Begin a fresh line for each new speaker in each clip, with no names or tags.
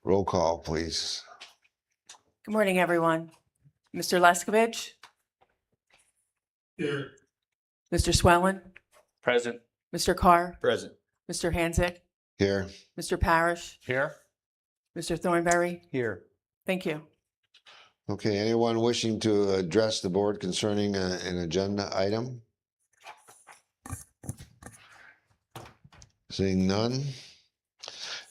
Roll call, please.
Good morning, everyone. Mr. Leskovich?
Here.
Mr. Swellen?
Present.
Mr. Carr?
Present.
Mr. Hansick?
Here.
Mr. Parrish?
Here.
Mr. Thornberry?
Here.
Thank you.
Okay, anyone wishing to address the board concerning an agenda item? Seeing none.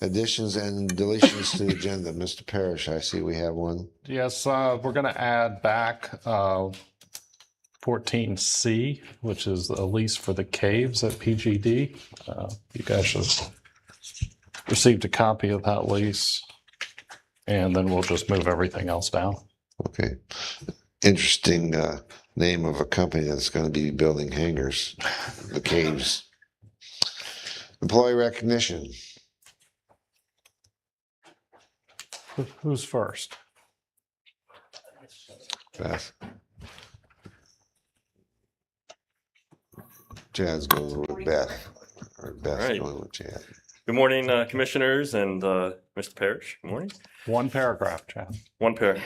Additions and deletions to the agenda. Mr. Parrish, I see we have one.
Yes, we're going to add back 14C, which is a lease for the caves at PGD. You guys should have received a copy of that lease, and then we'll just move everything else down.
Okay. Interesting name of a company that's going to be building hangars, the caves. Employee recognition.
Who's first?
Beth. Chad's going with Beth. Or Beth's
Right.
going with Chad.
Good morning, commissioners and Mr. Parrish. Good morning.
One paragraph, Chad.
One pair.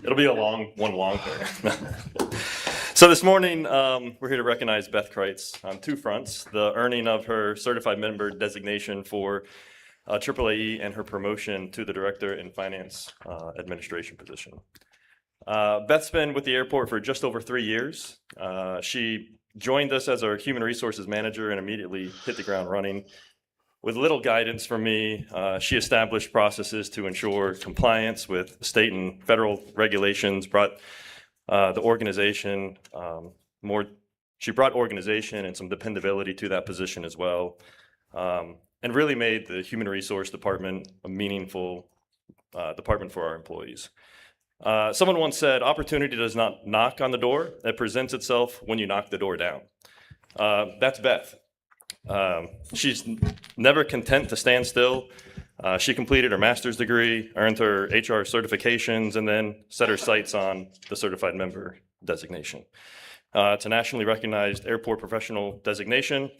It'll be one long pair. So this morning, we're here to recognize Beth Kreitz on two fronts: the earning of her certified member designation for CCAA and her promotion to the director in finance administration position. Beth's been with the airport for just over 3 years. She joined us as our human resources manager and immediately hit the ground running. With little guidance from me, she established processes to ensure compliance with state and federal regulations, brought the organization she brought organization and some dependability to that position as well, and really made the human resource department a meaningful department for our employees. Someone once said, opportunity does not knock on the door, it presents itself when you knock the door down. That's Beth. She's never content to stand still. She completed her master's degree, earned her HR certifications, and then set her sights on the certified member designation. It's a nationally recognized airport professional designation.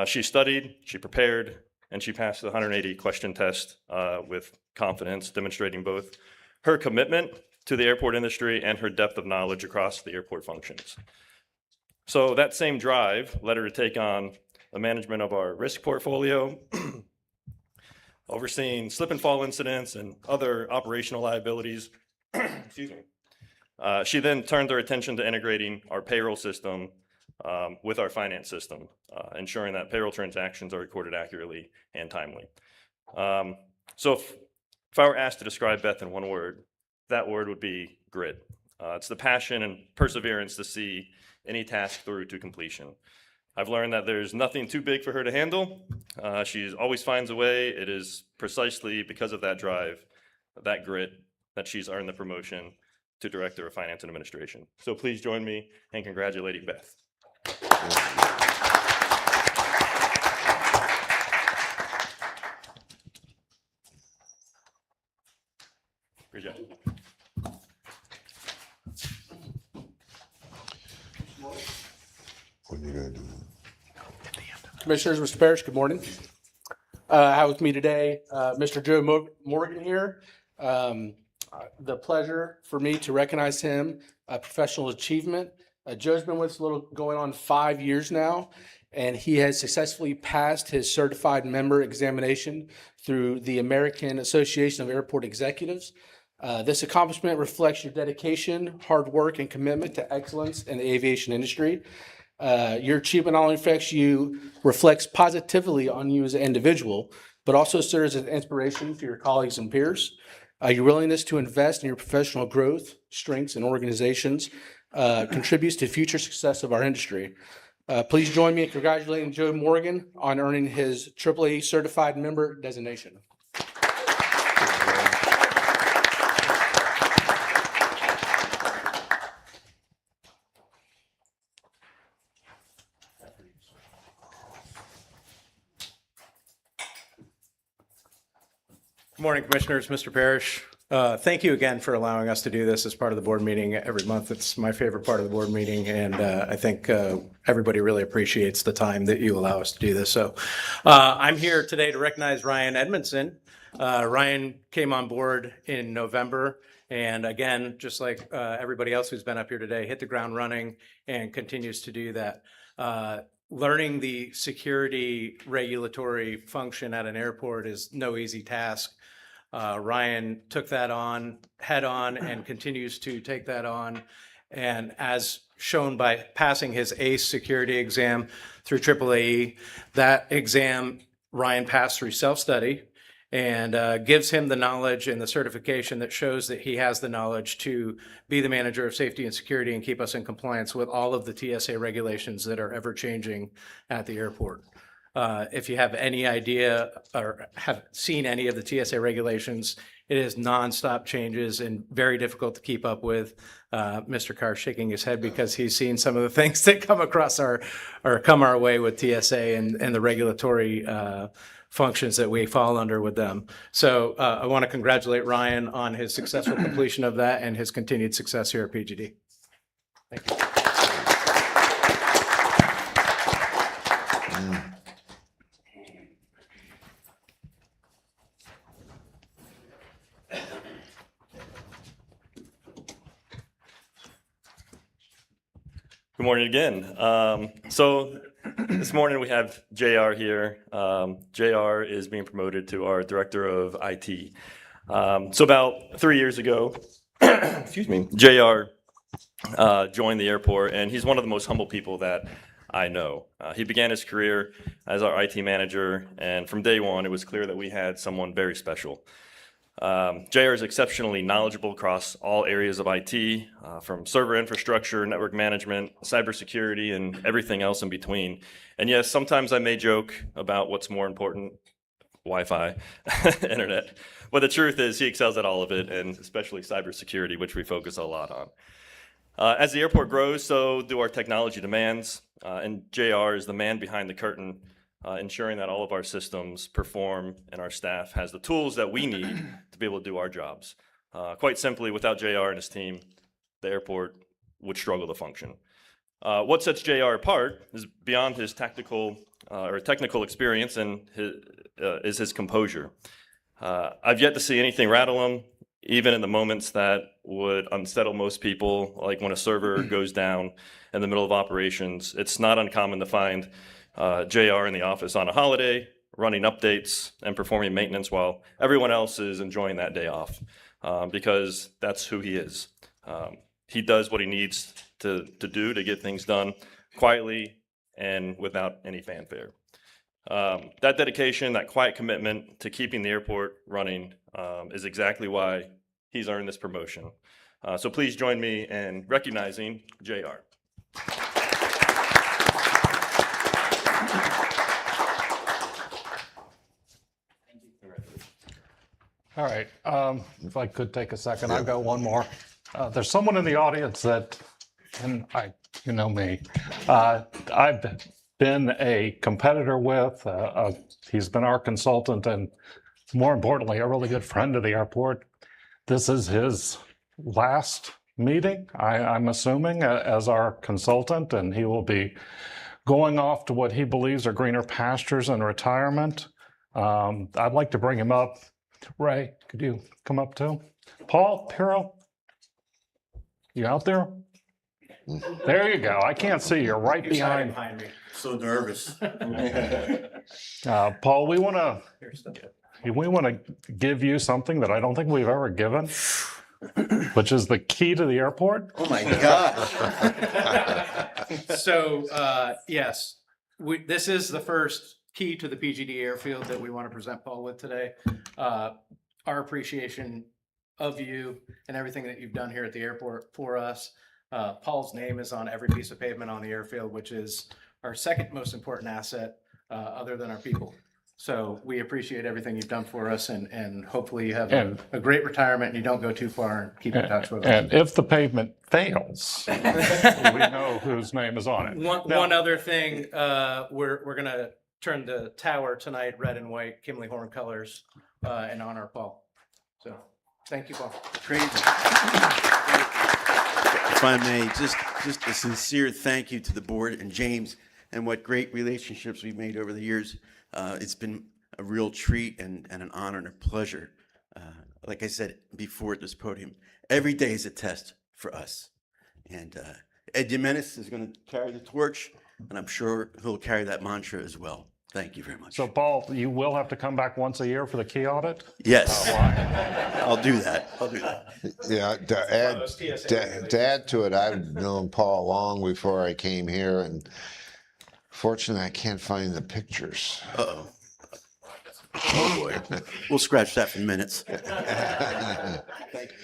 She studied, she prepared, and she passed the 180 question test with confidence, demonstrating both her commitment to the airport industry and her depth of knowledge across the airport functions. So that same drive led her to take on the management of our risk portfolio, overseeing slip and fall incidents and other operational liabilities. Excuse me. She then turned her attention to integrating our payroll system with our finance system, ensuring that payroll transactions are recorded accurately and timely. So if I were asked to describe Beth in one word, that word would be grit. It's the passion and perseverance to see any task through to completion. I've learned that there's nothing too big for her to handle. She always finds a way. It is precisely because of that drive, that grit, that she's earned the promotion to Director of Finance and Administration. So please join me in congratulating Beth. Great job.
What are you going to do?
Commissioners, Mr. Parrish, good morning. How with me today, Mr. Joe Morgan here. The pleasure for me to recognize him, professional achievement. Joe's been with us going on 5 years now, and he has successfully passed his certified member examination through the American Association of Airport Executives. This accomplishment reflects your dedication, hard work, and commitment to excellence in the aviation industry. Your achievement not only reflects positively on you as an individual, but also serves as an inspiration for your colleagues and peers. Your willingness to invest in your professional growth, strengths, and organizations contributes to the future success of our industry. Please join me in congratulating Joe Morgan on earning his CCAA certified member designation.
Good morning, Commissioners. Mr. Parrish, thank you again for allowing us to do this as part of the board meeting every month. It's my favorite part of the board meeting, and I think everybody really appreciates the time that you allow us to do this. So I'm here today to recognize Ryan Edmondson Ryan came on board in November, and again, just like everybody else who's been up here today, hit the ground running and continues to do that. Learning the security regulatory function at an airport is no easy task. Ryan took that on head on and continues to take that on. And as shown by passing his ACE security exam through AAAE, that exam Ryan passed through self-study and gives him the knowledge and the certification that shows that he has the knowledge to be the manager of safety and security and keep us in compliance with all of the TSA regulations that are ever changing at the airport. If you have any idea or have seen any of the TSA regulations, it is nonstop changes and very difficult to keep up with. Mr. Carr shaking his head because he's seen some of the things that come across come our way with TSA and the regulatory functions that we fall under with them. So I want to congratulate Ryan on his successful completion of that and his continued success here at PGD. Thank you.
Good morning again. So this morning we have JR here. JR is being promoted to our Director of IT. So about 3 years ago, excuse me, JR joined the airport, and he's one of the most humble people that I know. He began his career as our IT manager, and from day one, it was clear that we had someone very special. JR is exceptionally knowledgeable across all areas of IT, from server infrastructure, network management, cybersecurity, and everything else in between. And yes, sometimes I may joke about what's more important, Wi-Fi, internet. But the truth is he excels at all of it, and especially cybersecurity, which we focus a lot on. As the airport grows, so do our technology demands, and JR is the man behind the curtain, ensuring that all of our systems perform and our staff has the tools that we need to be able to do our jobs. Quite simply, without JR and his team, the airport would struggle to function. What sets JR apart is beyond his technical experience and is his composure. I've yet to see anything rattle him, even in the moments that would unsettle most people, like when a server goes down in the middle of operations. It's not uncommon to find JR in the office on a holiday, running updates and performing maintenance while everyone else is enjoying that day off, because that's who he is. He does what he needs to do to get things done quietly and without any fanfare. That dedication, that quiet commitment to keeping the airport running is exactly why he's earned this promotion. So please join me in recognizing JR.
All right, if I could take a second, I've got one more. There's someone in the audience that, and you know me, I've been a competitor with. He's been our consultant, and more importantly, a really good friend of the airport. This is his last meeting, I'm assuming, as our consultant, and he will be going off to what he believes are greener pastures and retirement. I'd like to bring him up. Ray, could you come up too? Paul, Piero, you out there? There you go. I can't see you. You're right behind
me.
So nervous.
Paul, we want to give you something that I don't think we've ever given, which is the key to the airport.
Oh my gosh.
So, yes, this is the first key to the PGD airfield that we want to present Paul with today. Our appreciation of you and everything that you've done here at the airport for us. Paul's name is on every piece of pavement on the airfield, which is our second most important asset other than our people. So we appreciate everything you've done for us, and hopefully you have a great retirement and you don't go too far and keep in touch with us.
And if the pavement fails, we know whose name is on it.
One other thing, we're going to turn the tower tonight red and white Kimley Horn colors in honor of Paul. So thank you, Paul.
Great. If I may, just a sincere thank you to the board and James, and what great relationships we've made over the years. It's been a real treat and an honor and a pleasure. Like I said before at this podium, every day is a test for us. And Ed Jimenez is going to carry the torch, and I'm sure he'll carry that mantra as well. Thank you very much.
So Paul, you will have to come back once a year for the key audit?
Yes, I'll do that. I'll do that.
Yeah, to add to it, I've known Paul long before I came here, and fortunately, I can't find the pictures.
Uh-oh. Oh, boy. We'll scratch that for minutes. Thank you.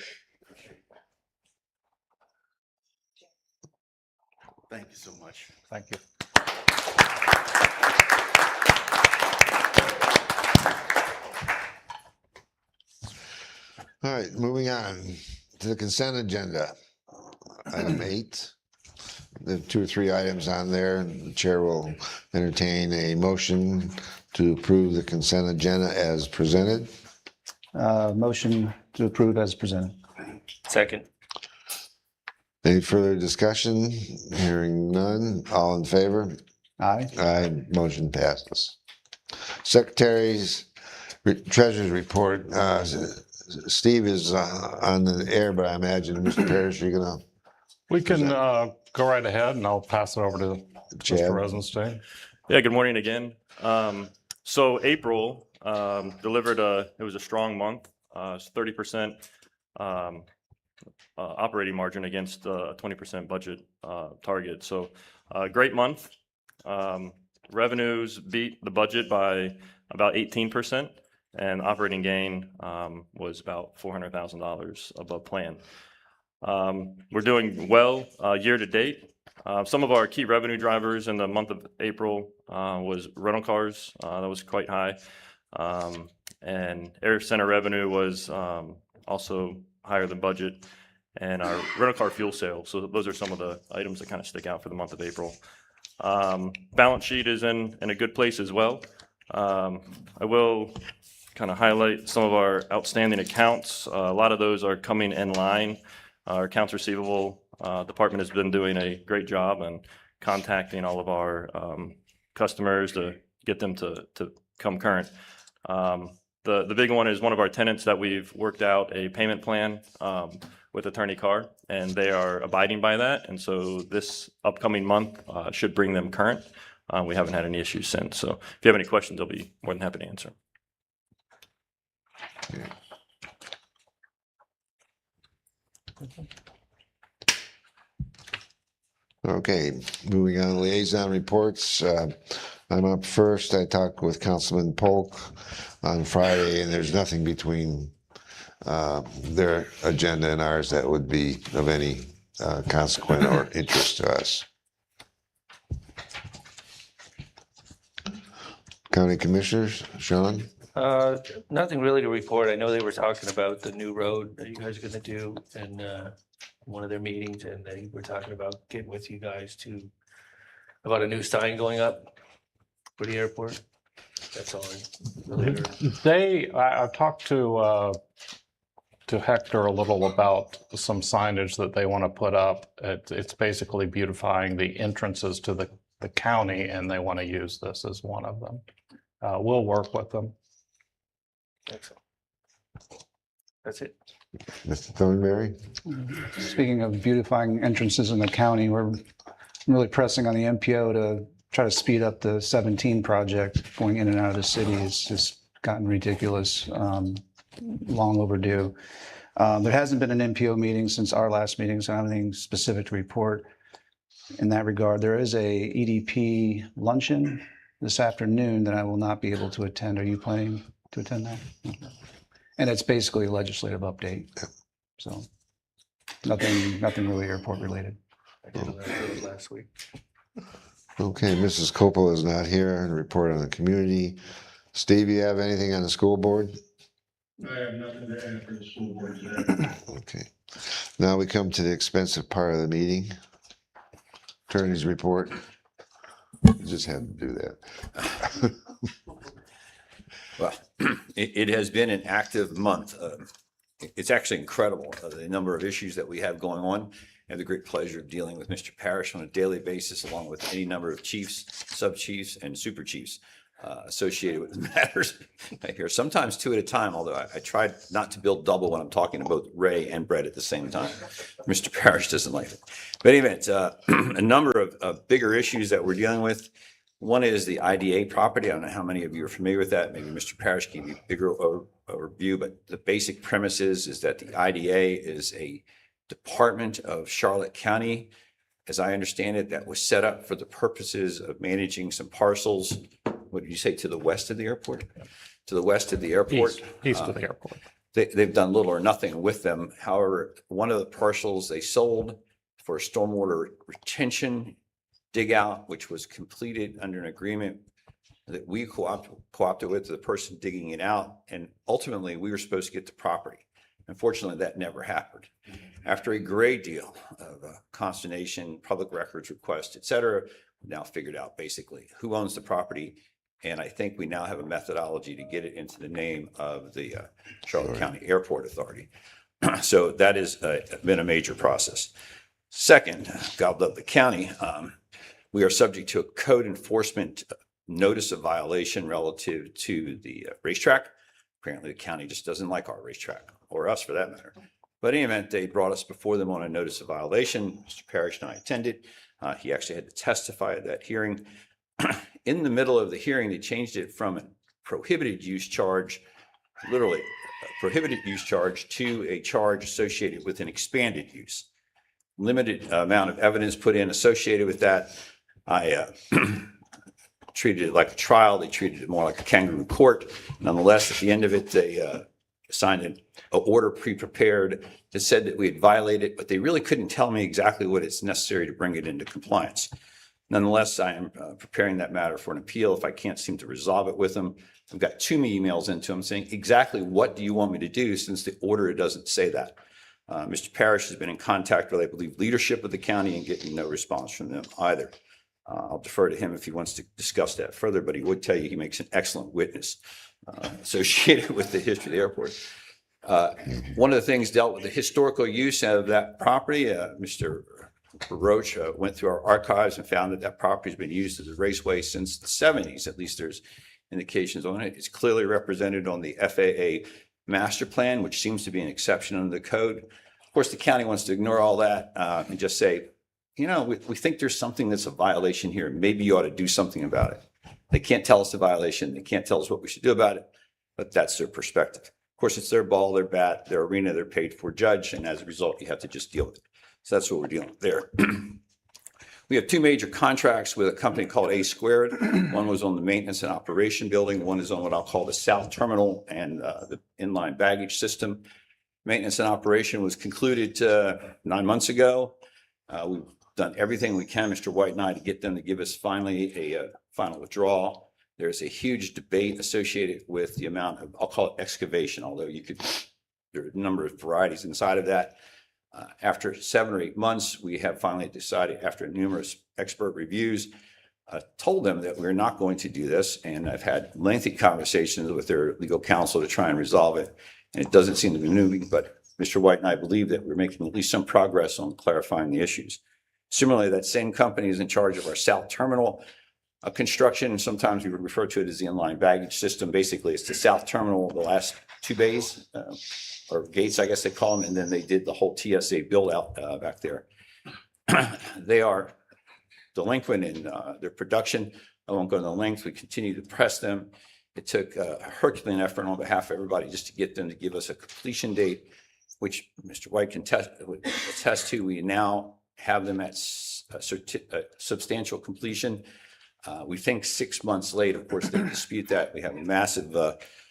Thank you so much.
Thank you.
All right, moving on to the consent agenda. Item 8. There are 2 or 3 items on there, and the chair will entertain a motion to approve the consent agenda as presented.
Motion to approve as presented.
Second.
Any further discussion? Hearing none. All in favor?
Aye.
Aye. Motion passes. Secretary's Treasurer's report. Steve is on the air, but I imagine, Mr. Parrish, you're going to.
We can go right ahead, and I'll pass it over to
Chad.
Mr. Rosenstein.
Yeah, good morning again. So April delivered it was a strong month. It's 30% operating margin against a 20% budget target. So great month. Revenues beat the budget by about 18%, and operating gain was about $400,000 above plan. We're doing well year to date. Some of our key revenue drivers in the month of April was rental cars. That was quite high. And air center revenue was also higher than budget, and our rental car fuel sales. So those are some of the items that kind of stick out for the month of April. Balance sheet is in a good place as well. I will kind of highlight some of our outstanding accounts. A lot of those are coming in line. Our accounts receivable department has been doing a great job and contacting all of our customers to get them to come current. The big one is one of our tenants that we've worked out a payment plan with Attorney Carr, and they are abiding by that. And so this upcoming month should bring them current. We haven't had any issues since. So if you have any questions, I'll be more than happy to answer.
Okay, moving on, liaison reports. I'm up first. I talked with Councilman Polk on Friday, and there's nothing between their agenda and ours that would be of any consequence or interest to us. County Commissioners, Sean?
Nothing really to report. I know they were talking about the new road that you guys are gonna do in one of their meetings, and they were talking about getting with you guys about a new sign going up for the airport. That's all I really heard.
I've talked to Hector a little about some signage that they want to put up. It's basically beautifying the entrances to the county, and they want to use this as one of them. We'll work with them.
Excellent. That's it.
Mr. Thornberry?
Speaking of beautifying entrances in the county, we're really pressing on the MPO to try to speed up the 17 project going in and out of the city. It's just gotten ridiculous, long overdue. There hasn't been an MPO meeting since our last meeting, so I don't have anything specific to report in that regard. There is a EDP luncheon this afternoon that I will not be able to attend. Are you planning to attend that? Okay. And it's basically a legislative update. So nothing really airport related.
I did that last week.
Okay, Mrs. Coppola is not here and report on the community. Steve, you have anything on the school board?
I have nothing to add for the school board today.
Okay. Now we come to the expensive part of the meeting. Attorney's report. You just had to do that.
Well, it has been an active month. It's actually incredible, the number of issues that we have going on. I have the great pleasure of dealing with Mr. Parrish on a daily basis, along with any number of chiefs, sub-chiefs, and super chiefs. associated with the matters here, sometimes two at a time, although I tried not to build double when I'm talking to both Ray and Brett at the same time. Mr. Parrish doesn't like it. But anyway, it's a number of bigger issues that we're dealing with. One is the IDA property. I don't know how many of you are familiar with that. Maybe Mr. Parrish can give you a bigger overview, but the basic premise is that the IDA is a department of Charlotte County, as I understand it, that was set up for the purposes of managing some parcels. What did you say, to the west of the airport? To the west of the airport?
East of the airport.
They've done little or nothing with them. However, one of the parcels they sold for stormwater retention dig out, which was completed under an agreement that we co-opted with the person digging it out. And ultimately, we were supposed to get the property. Unfortunately, that never happened. After a great deal of consternation, public records requests, et cetera, we now figured out basically who owns the property. And I think we now have a methodology to get it into the name of the Charlotte County Airport Authority. So that has been a major process. Second, God love the county. We are subject to a code enforcement notice of violation relative to the racetrack. Apparently, the county just doesn't like our racetrack, or us for that matter. But in any event, they brought us before them on a notice of violation. Mr. Parrish and I attended. He actually had to testify at that hearing. In the middle of the hearing, they changed it from a prohibited use charge, literally a prohibited use charge, to a charge associated with an expanded use. Limited amount of evidence put in associated with that. I treated it like a trial. They treated it more like a kangaroo court. Nonetheless, at the end of it, they signed an order pre-prepared that said that we had violated, but they really couldn't tell me exactly what is necessary to bring it into compliance. Nonetheless, I am preparing that matter for an appeal if I can't seem to resolve it with them. I've got 2 emails into them saying, exactly what do you want me to do, since the order doesn't say that. Mr. Parrish has been in contact with, I believe, leadership of the county and getting no response from them either. I'll defer to him if he wants to discuss that further, but he would tell you he makes an excellent witness associated with the history of the airport. One of the things dealt with the historical use of that property. Mr. Roach went through our archives and found that that property has been used as a raceway since the 70s. At least there's indications on it. It's clearly represented on the FAA master plan, which seems to be an exception under the code. Of course, the county wants to ignore all that and just say, you know, we think there's something that's a violation here. Maybe you ought to do something about it. They can't tell us the violation. They can't tell us what we should do about it, but that's their perspective. Of course, it's their ball, their bat, their arena, they're paid for judge, and as a result, you have to just deal with it. So that's what we're dealing with there. We have 2 major contracts with a company called A Squared. One was on the maintenance and operation building. One is on what I'll call the south terminal and the inline baggage system. Maintenance and operation was concluded 9 months ago. We've done everything we can, Mr. White and I, to get them to give us finally a final withdrawal. There's a huge debate associated with the amount of, I'll call it excavation, although there are a number of varieties inside of that. After 7 or 8 months, we have finally decided, after numerous expert reviews, told them that we're not going to do this. And I've had lengthy conversations with their legal counsel to try and resolve it. And it doesn't seem to be moving, but Mr. White and I believe that we're making at least some progress on clarifying the issues. Similarly, that same company is in charge of our south terminal construction. Sometimes we would refer to it as the inline baggage system. Basically, it's the south terminal, the last 2 bays, or gates, I guess they call them, and then they did the whole TSA build out back there. They are delinquent in their production. I won't go into the length. We continue to press them. It took a Herculean effort on behalf of everybody just to get them to give us a completion date, which Mr. White can attest to. We now have them at substantial completion. We think 6 months late. Of course, they dispute that. We have a massive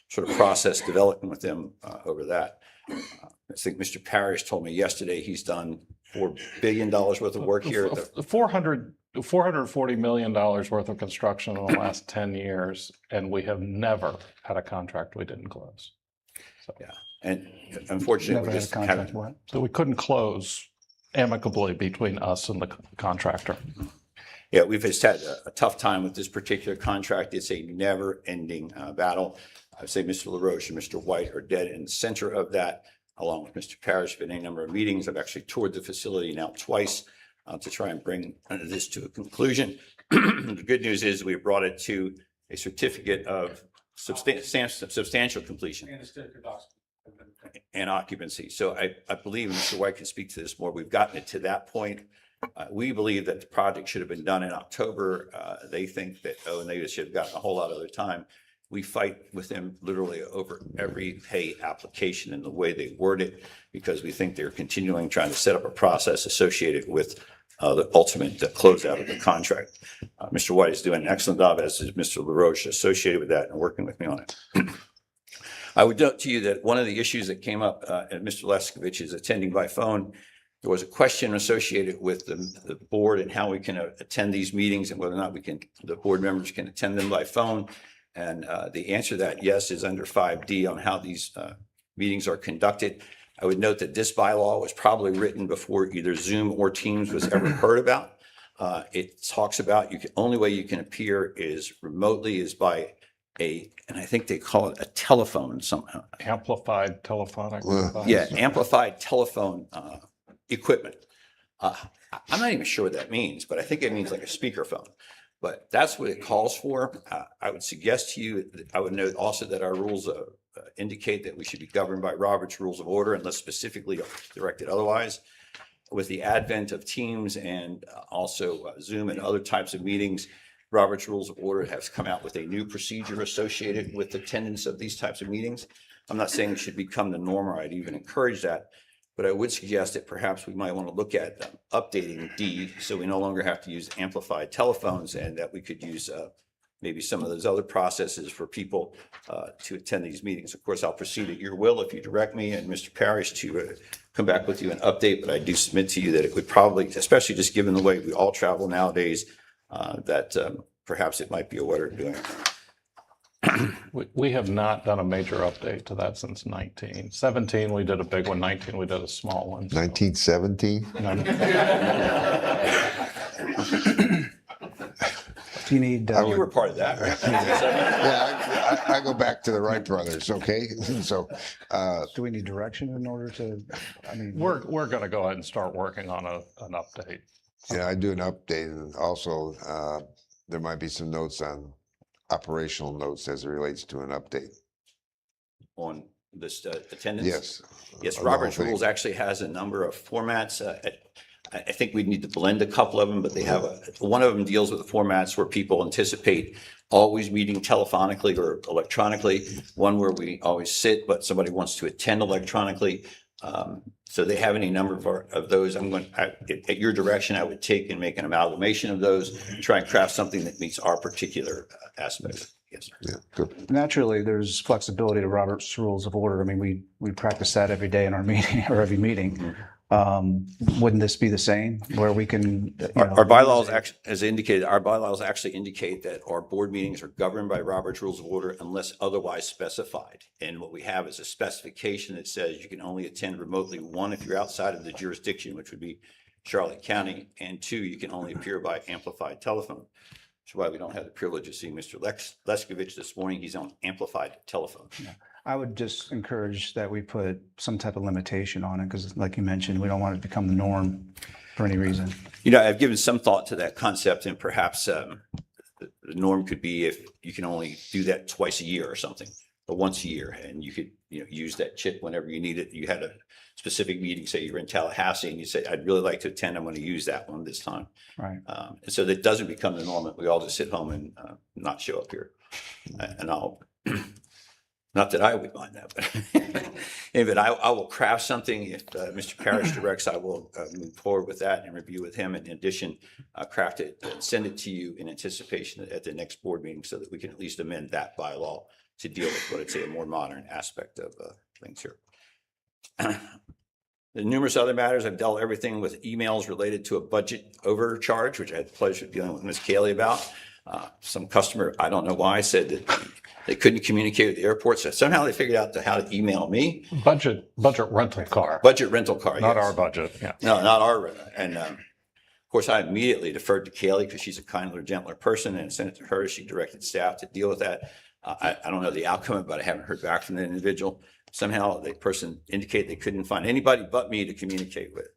sort of process developing with them over that. I think Mr. Parrish told me yesterday he's done $4 billion worth of work here.
$440 million worth of construction in the last 10 years, and we have never had a contract we didn't close. So,
yeah, and unfortunately,
Never
we
had a
just
contract.
haven't.
What?
so we couldn't close amicably between us and the contractor.
Yeah, we've just had a tough time with this particular contract. It's a never-ending battle. I would say Mr. LaRoche and Mr. White are dead in the center of that, along with Mr. Parrish. Been a number of meetings. I've actually toured the facility now twice to try and bring this to a conclusion. The good news is we brought it to a certificate of substantial completion and occupancy. So I believe, Mr. White can speak to this more, we've gotten it to that point. We believe that the project should have been done in October. They think that, and they should have gotten a whole lot of their time. We fight with them literally over every pay application and the way they word it, because we think they're continuing trying to set up a process associated with the ultimate closeout of the contract. Mr. White is doing an excellent job, as is Mr. LaRoche, associated with that and working with me on it. I would note to you that one of the issues that came up at Mr. Leskovich is attending by phone. There was a question associated with the board and how we can attend these meetings and whether or not the board members can attend them by phone. And the answer to that, yes, is under 5D on how these meetings are conducted. I would note that this bylaw was probably written before either Zoom or Teams was ever heard about. It talks about only way you can appear is remotely is by and I think they call it a telephone somehow.
Amplified telephonic.
Yeah, amplified telephone equipment. I'm not even sure what that means, but I think it means like a speakerphone. But that's what it calls for. I would suggest to you, I would note also that our rules indicate that we should be governed by Robert's Rules of Order unless specifically directed otherwise. With the advent of Teams and also Zoom and other types of meetings, Robert's Rules of Order has come out with a new procedure associated with attendance of these types of meetings. I'm not saying it should become the norm, or I'd even encourage that, but I would suggest that perhaps we might want to look at updating D so we no longer have to use amplified telephones, and that we could use maybe some of those other processes for people to attend these meetings. Of course, I'll proceed at your will if you direct me and Mr. Parrish to come back with you an update, but I do submit to you that it would probably, especially just given the way we all travel nowadays, that perhaps it might be a way of doing it.
We have not done a major update to that since 19. 17, we did a big one. 19, we did a small one.
1917?
Do you need,
You were part of that, right?
Yeah, I go back to the Wright brothers, okay? So,
do we need direction in order to, I mean,
We're going to go ahead and start working on an update.
yeah, I do an update, and also there might be some notes on operational notes as it relates to an update.
On this attendance?
Yes.
Yes,
On the whole
Robert's
thing.
Rules actually has a number of formats. I think we need to blend a couple of them, but they have one of them deals with the formats where people anticipate always meeting telephonically or electronically. One where we always sit, but somebody wants to attend electronically. So they have any number of those. At your direction, I would take and make an amalgamation of those and try and craft something that meets our particular aspects. Yes, sir.
Yeah, good.
naturally, there's flexibility to Robert's Rules of Order. I mean, we practice that every day in our meeting or every meeting. Wouldn't this be the same where we can?
Our bylaws actually, as indicated, our bylaws actually indicate that our board meetings are governed by Robert's Rules of Order unless otherwise specified. And what we have is a specification that says you can only attend remotely, one, if you're outside of the jurisdiction, which would be Charlotte County, and two, you can only appear by amplified telephone. That's why we don't have the privilege of seeing Mr. Leskovich this morning. He's on amplified telephone.
I would just encourage that we put some type of limitation on it because, like you mentioned, we don't want it to become the norm for any reason.
You know, I've given some thought to that concept, and perhaps the norm could be if you can only do that twice a year or something, or once a year, and you could, use that chip whenever you need it. You had a specific meeting, say you're in Tallahassee, and you say, "I'd really like to attend. I'm going to use that one this time."
Right.
And so that doesn't become the norm. We all just sit home and not show up here. And I'll. Not that I would mind that, but I will craft something. If Mr. Parrish directs, I will move forward with that and review with him. And in addition, craft it and send it to you in anticipation at the next board meeting so that we can at least amend that bylaw to deal with what I'd say a more modern aspect of things here. The numerous other matters, I've dealt everything with emails related to a budget overcharge, which I had the pleasure of dealing with Ms. Cayley about. Some customer, I don't know why, said that they couldn't communicate with the airport. So somehow they figured out how to email me.
Budget rental car.
Budget rental car.
Not
yes.
our budget. Yeah.
No, not our. And of course, I immediately deferred to Cayley because she's a kinder, gentler person, and sent it to her. She directed staff to deal with that. I don't know the outcome, but I haven't heard back from the individual. Somehow the person indicated they couldn't find anybody but me to communicate with.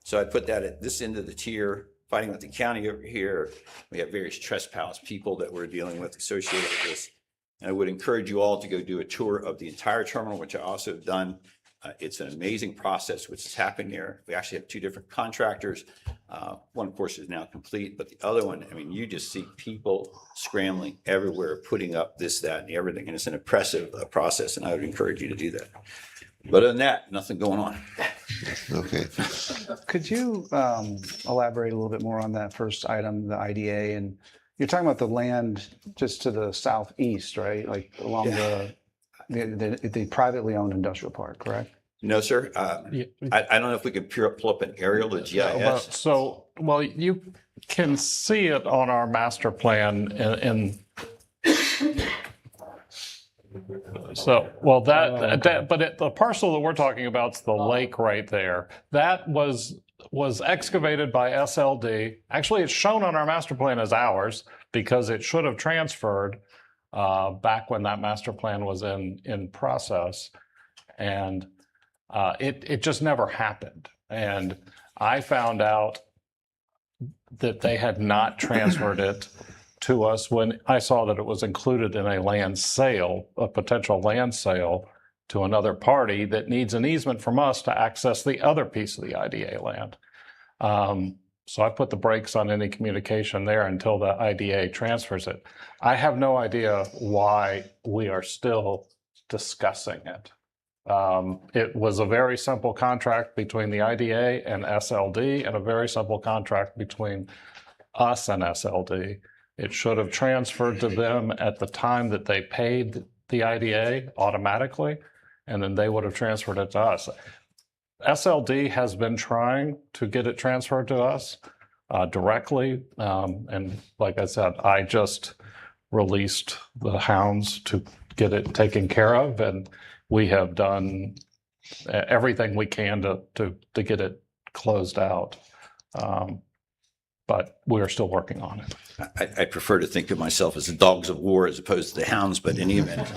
So I put that at this end of the tier fighting with the county over here. We have various trespass people that we're dealing with associated with this. And I would encourage you all to go do a tour of the entire terminal, which I also have done. It's an amazing process which is happening there. We actually have two different contractors. One, of course, is now complete, but the other one, I mean, you just see people scrambling everywhere, putting up this, that, and everything. And it's an impressive process, and I would encourage you to do that. But other than that, nothing going on.
Okay.
Could you elaborate a little bit more on that first item, the IDA? And you're talking about the land just to the southeast, right? Like along the privately owned industrial park, correct?
No, sir. I don't know if we could pull up an aerial, the GIS.
So, well, you can see it on our master plan in so, well, the parcel that we're talking about is the lake right there. That was excavated by SLD. Actually, it's shown on our master plan as ours because it should have transferred back when that master plan was in process. And it just never happened. And I found out that they had not transferred it to us when I saw that it was included in a land sale, a potential land sale to another party that needs an easement from us to access the other piece of the IDA land. So I put the brakes on any communication there until the IDA transfers it. I have no idea why we are still discussing it. It was a very simple contract between the IDA and SLD and a very simple contract between us and SLD. It should have transferred to them at the time that they paid the IDA automatically, and then they would have transferred it to us. SLD has been trying to get it transferred to us directly. And like I said, I just released the hounds to get it taken care of, and we have done everything we can to get it closed out. But we are still working on it.
I prefer to think of myself as the dogs of war as opposed to the hounds, but in any event,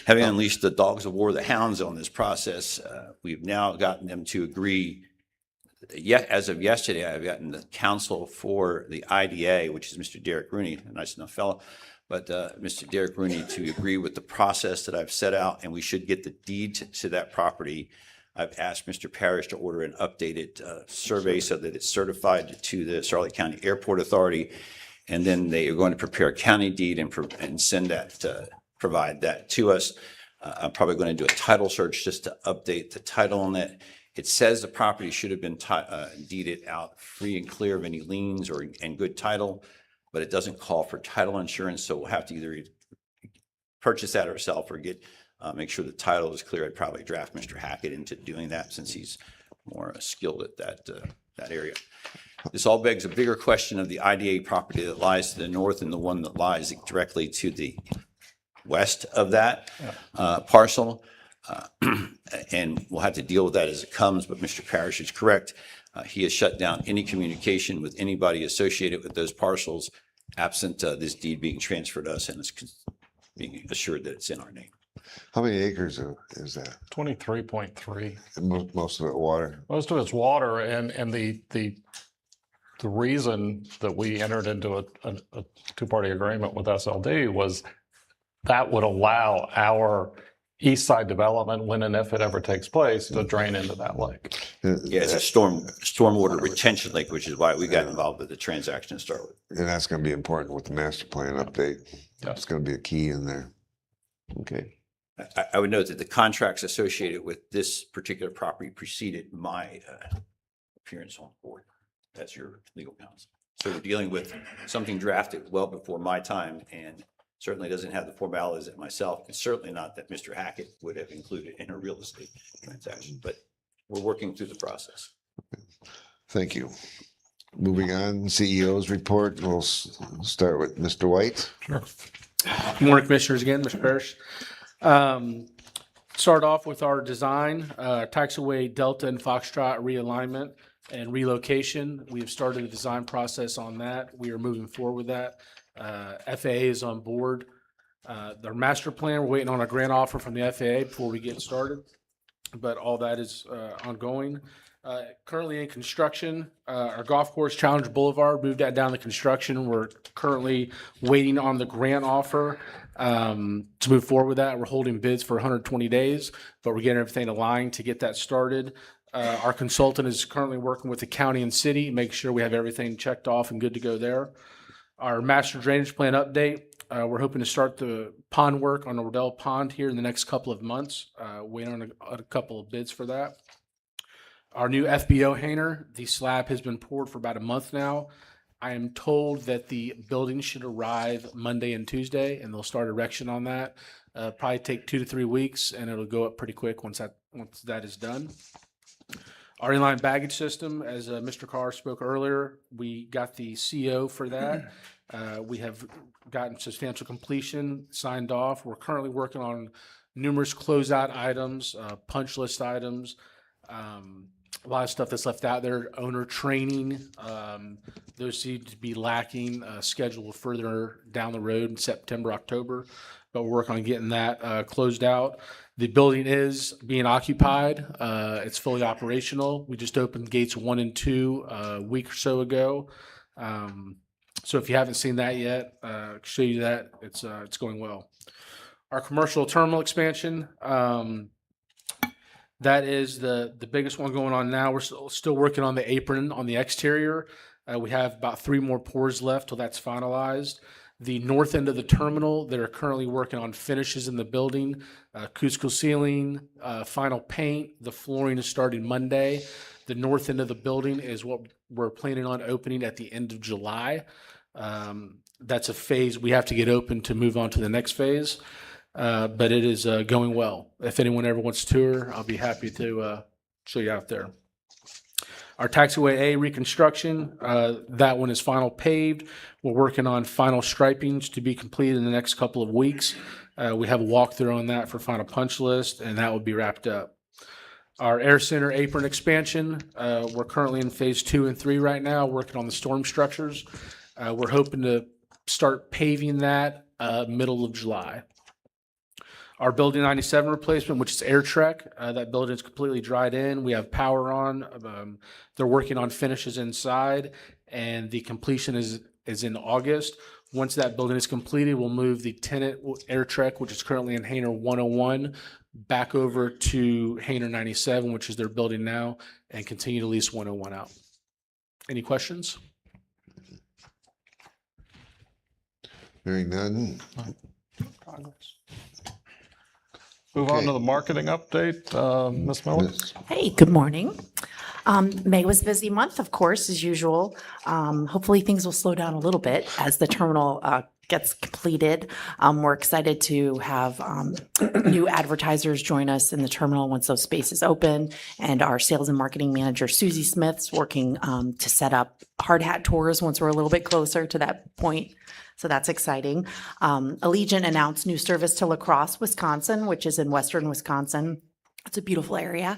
having unleashed the dogs of war, the hounds on this process, we've now gotten them to agree. Yet, as of yesterday, I've gotten the counsel for the IDA, which is Mr. Derek Rooney, a nice enough fellow, but Mr. Derek Rooney to agree with the process that I've set out, and we should get the deed to that property. I've asked Mr. Parrish to order an updated survey so that it's certified to the Charlotte County Airport Authority. And then they are going to prepare a county deed and send that, provide that to us. I'm probably going to do a title search just to update the title on that. It says the property should have been deeded out free and clear of any liens and good title, but it doesn't call for title insurance. So we'll have to either purchase that ourselves or make sure the title is clear. I'd probably draft Mr. Hackett into doing that since he's more skilled at that area. This all begs a bigger question of the IDA property that lies to the north and the one that lies directly to the west of that parcel. And we'll have to deal with that as it comes, but Mr. Parrish is correct. He has shut down any communication with anybody associated with those parcels absent this deed being transferred to us and it's being assured that it's in our name.
How many acres is that?
23.3.
Most of it water.
Most of it's water, and the reason that we entered into a two-party agreement with SLD was that would allow our east side development, when and if it ever takes place, to drain into that lake.
Yeah, it's a stormwater retention lake, which is why we got involved with the transaction to start with.
And that's going to be important with the master plan update. It's going to be a key in there. Okay.
I would note that the contracts associated with this particular property preceded my appearance on board. That's your legal counsel. So we're dealing with something drafted well before my time and certainly doesn't have the formalities that myself, and certainly not that Mr. Hackett would have included in a real estate transaction, but we're working through the process.
Thank you. Moving on, CEO's report. We'll start with Mr. White.
Sure.
Good morning, Commissioners, again, Mr. Parrish. Start off with our design, taxiway Delta and Foxtrot realignment and relocation. We have started the design process on that. We are moving forward with that. FAA is on board. Their master plan, we're waiting on a grant offer from the FAA before we get started, but all that is ongoing. Currently in construction. Our golf course, Challenge Boulevard, moved that down to construction. We're currently waiting on the grant offer to move forward with that. We're holding bids for 120 days, but we're getting everything aligned to get that started. Our consultant is currently working with the county and city, make sure we have everything checked off and good to go there. Our master drainage plan update, we're hoping to start the pond work on the Riddell Pond here in the next couple of months. Waiting on a couple of bids for that. Our new FBO hanger, the slab has been poured for about a month now. I am told that the building should arrive Monday and Tuesday, and they'll start erection on that. Probably take 2 to 3 weeks, and it'll go up pretty quick once that is done. Our inline baggage system, as Mr. Carr spoke earlier, we got the CO for that. We have gotten substantial completion signed off. We're currently working on numerous closeout items, punch list items, a lot of stuff that's left out there, owner training. Those seem to be lacking, scheduled further down the road in September, October, but we're working on getting that closed out. The building is being occupied. It's fully operational. We just opened gates 1 and 2 a week or so ago. So if you haven't seen that yet, I'll show you that. It's going well. Our commercial terminal expansion, that is the biggest one going on now. We're still working on the apron on the exterior. We have about 3 more pours left till that's finalized. The north end of the terminal, they're currently working on finishes in the building, acoustical ceiling, final paint. The flooring is starting Monday. The north end of the building is what we're planning on opening at the end of July. That's a phase we have to get open to move on to the next phase. But it is going well. If anyone ever wants to tour, I'll be happy to show you out there. Our taxiway A reconstruction, that one is final paved. We're working on final stripings to be completed in the next couple of weeks. We have a walkthrough on that for final punch list, and that will be wrapped up. Our air center apron expansion, we're currently in phase 2 and 3 right now, working on the storm structures. We're hoping to start paving that middle of July. Our Building 97 replacement, which is Air Trek, that building is completely dried in. We have power on. They're working on finishes inside, and the completion is in August. Once that building is completed, we'll move the tenant Air Trek, which is currently in Hangar 101, back over to Hangar 97, which is their building now, and continue to lease 101 out. Any questions?
Hearing none.
Move on
Okay.
to the marketing update. Ms. Miller?
Yes.
Hey, good morning. May was a busy month, of course, as usual. Hopefully, things will slow down a little bit as the terminal gets completed. We're excited to have new advertisers join us in the terminal once those spaces open. And our sales and marketing manager, Susie Smith's working to set up hard hat tours once we're a little bit closer to that point. So that's exciting. Allegiant announced new service to La Crosse, Wisconsin, which is in western Wisconsin. It's a beautiful area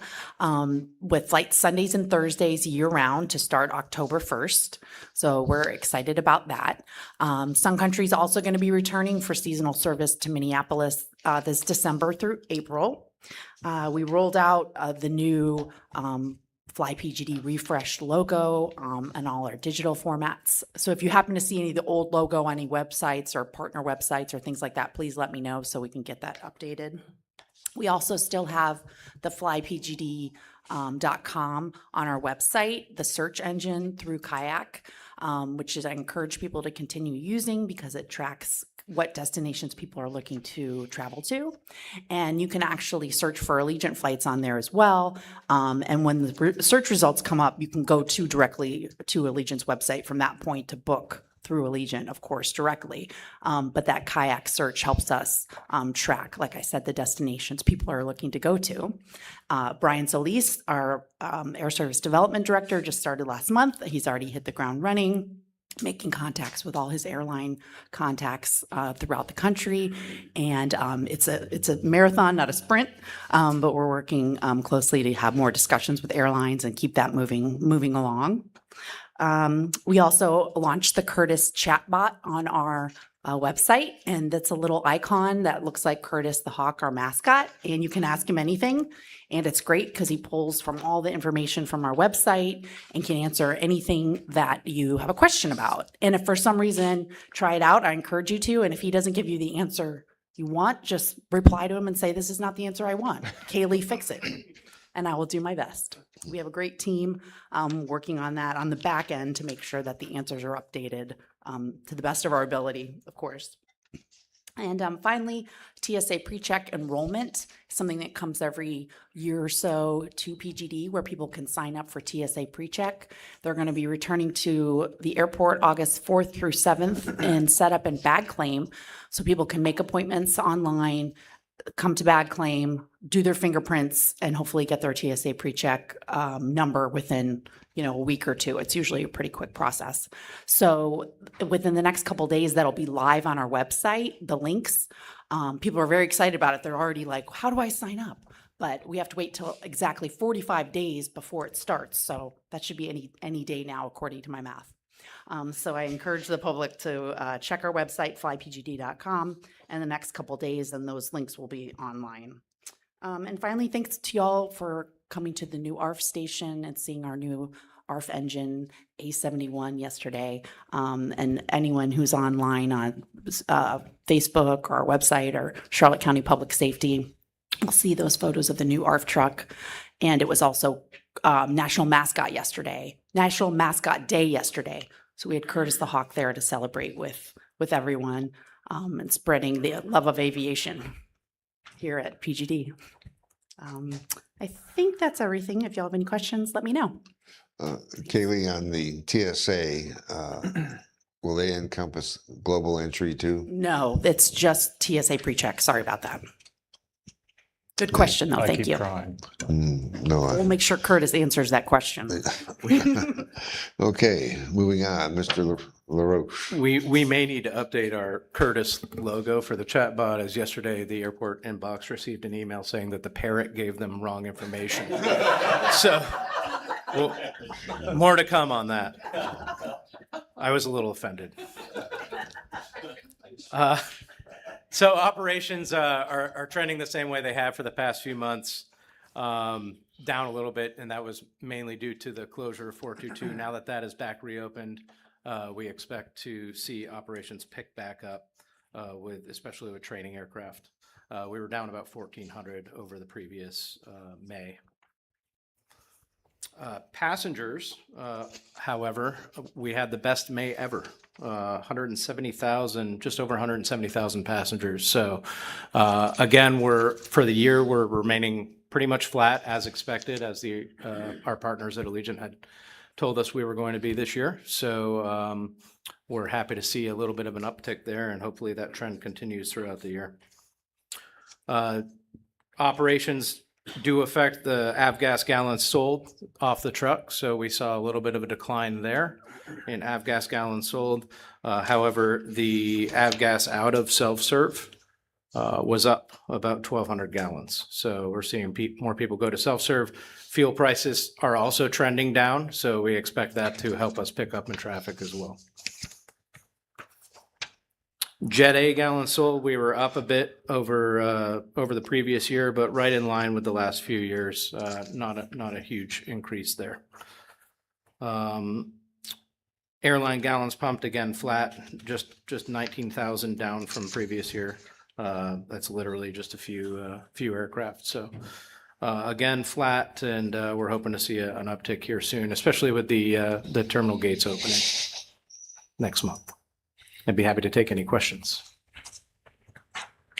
with flights Sundays and Thursdays year-round to start October 1st. So we're excited about that. Sun Country is also going to be returning for seasonal service to Minneapolis this December through April. We rolled out the new Fly PGD refreshed logo and all our digital formats. So if you happen to see any of the old logo on any websites or partner websites or things like that, please let me know so we can get that updated. We also still have the flypgd.com on our website, the search engine through Kayak, which is I encourage people to continue using because it tracks what destinations people are looking to travel to. And you can actually search for Allegiant flights on there as well. And when the search results come up, you can go directly to Allegiant's website from that point to book through Allegiant, of course, directly. But that Kayak search helps us track, like I said, the destinations people are looking to go to. Brian Solis, our Air Service Development Director, just started last month. He's already hit the ground running, making contacts with all his airline contacts throughout the country. And it's a marathon, not a sprint, but we're working closely to have more discussions with airlines and keep that moving along. We also launched the Curtis chatbot on our website, and that's a little icon that looks like Curtis the Hawk, our mascot, and you can ask him anything. And it's great because he pulls from all the information from our website and can answer anything that you have a question about. And if for some reason, try it out, I encourage you to. And if he doesn't give you the answer you want, just reply to him and say, this is not the answer I want. Kaylee, fix it. And I will do my best. We have a great team working on that on the back end to make sure that the answers are updated to the best of our ability, of course. And finally, TSA PreCheck enrollment, something that comes every year or so to PGD where people can sign up for TSA PreCheck. They're going to be returning to the airport August 4th through 7th and set up in bag claim so people can make appointments online, come to bag claim, do their fingerprints, and hopefully get their TSA PreCheck number within a week or two. It's usually a pretty quick process. So within the next couple of days, that'll be live on our website, the links. People are very excited about it. They're already like, how do I sign up? But we have to wait till exactly 45 days before it starts. So that should be any day now, according to my math. So I encourage the public to check our website, flypgd.com, and the next couple of days, and those links will be online. And finally, thanks to y'all for coming to the new ARF station and seeing our new ARF engine A71 yesterday. And anyone who's online on Facebook or our website or Charlotte County Public Safety will see those photos of the new ARF truck. And it was also National Mascot Day yesterday. So we had Curtis the Hawk there to celebrate with everyone and spreading the love of aviation here at PGD. I think that's everything. If y'all have any questions, let me know.
Kaylee, on the TSA, will they encompass global entry too?
No, it's just TSA PreCheck. Sorry about that. Good question, though.
I
Thank
keep
you.
trying.
No.
We'll make sure Curtis answers that question.
Okay, moving on, Mr. LaRoche.
We may need to update our Curtis logo for the chatbot, as yesterday the airport inbox received an email saying that the parrot gave them wrong information. So, well, more to come on that. I was a little offended. So operations are trending the same way they have for the past few months, down a little bit, and that was mainly due to the closure of 422. Now that is back reopened, we expect to see operations pick back up, especially with training aircraft. We were down about 1,400 over the previous May. Passengers, however, we had the best May ever. 170,000, just over 170,000 passengers. So again, for the year, we're remaining pretty much flat as expected, as our partners at Allegiant had told us we were going to be this year. So we're happy to see a little bit of an uptick there, and hopefully that trend continues throughout the year. Operations do affect the avgas gallons sold off the truck, so we saw a little bit of a decline there in avgas gallons sold. However, the avgas out of self-serve was up about 1,200 gallons. So we're seeing more people go to self-serve. Fuel prices are also trending down, so we expect that to help us pick up in traffic as well. Jet A gallons sold, we were up a bit over the previous year, but right in line with the last few years. Not a huge increase there. Airline gallons pumped, again flat, just 19,000 down from previous year. That's literally just a few aircraft. So again flat, and we're hoping to see an uptick here soon, especially with the terminal gates opening next month. I'd be happy to take any questions.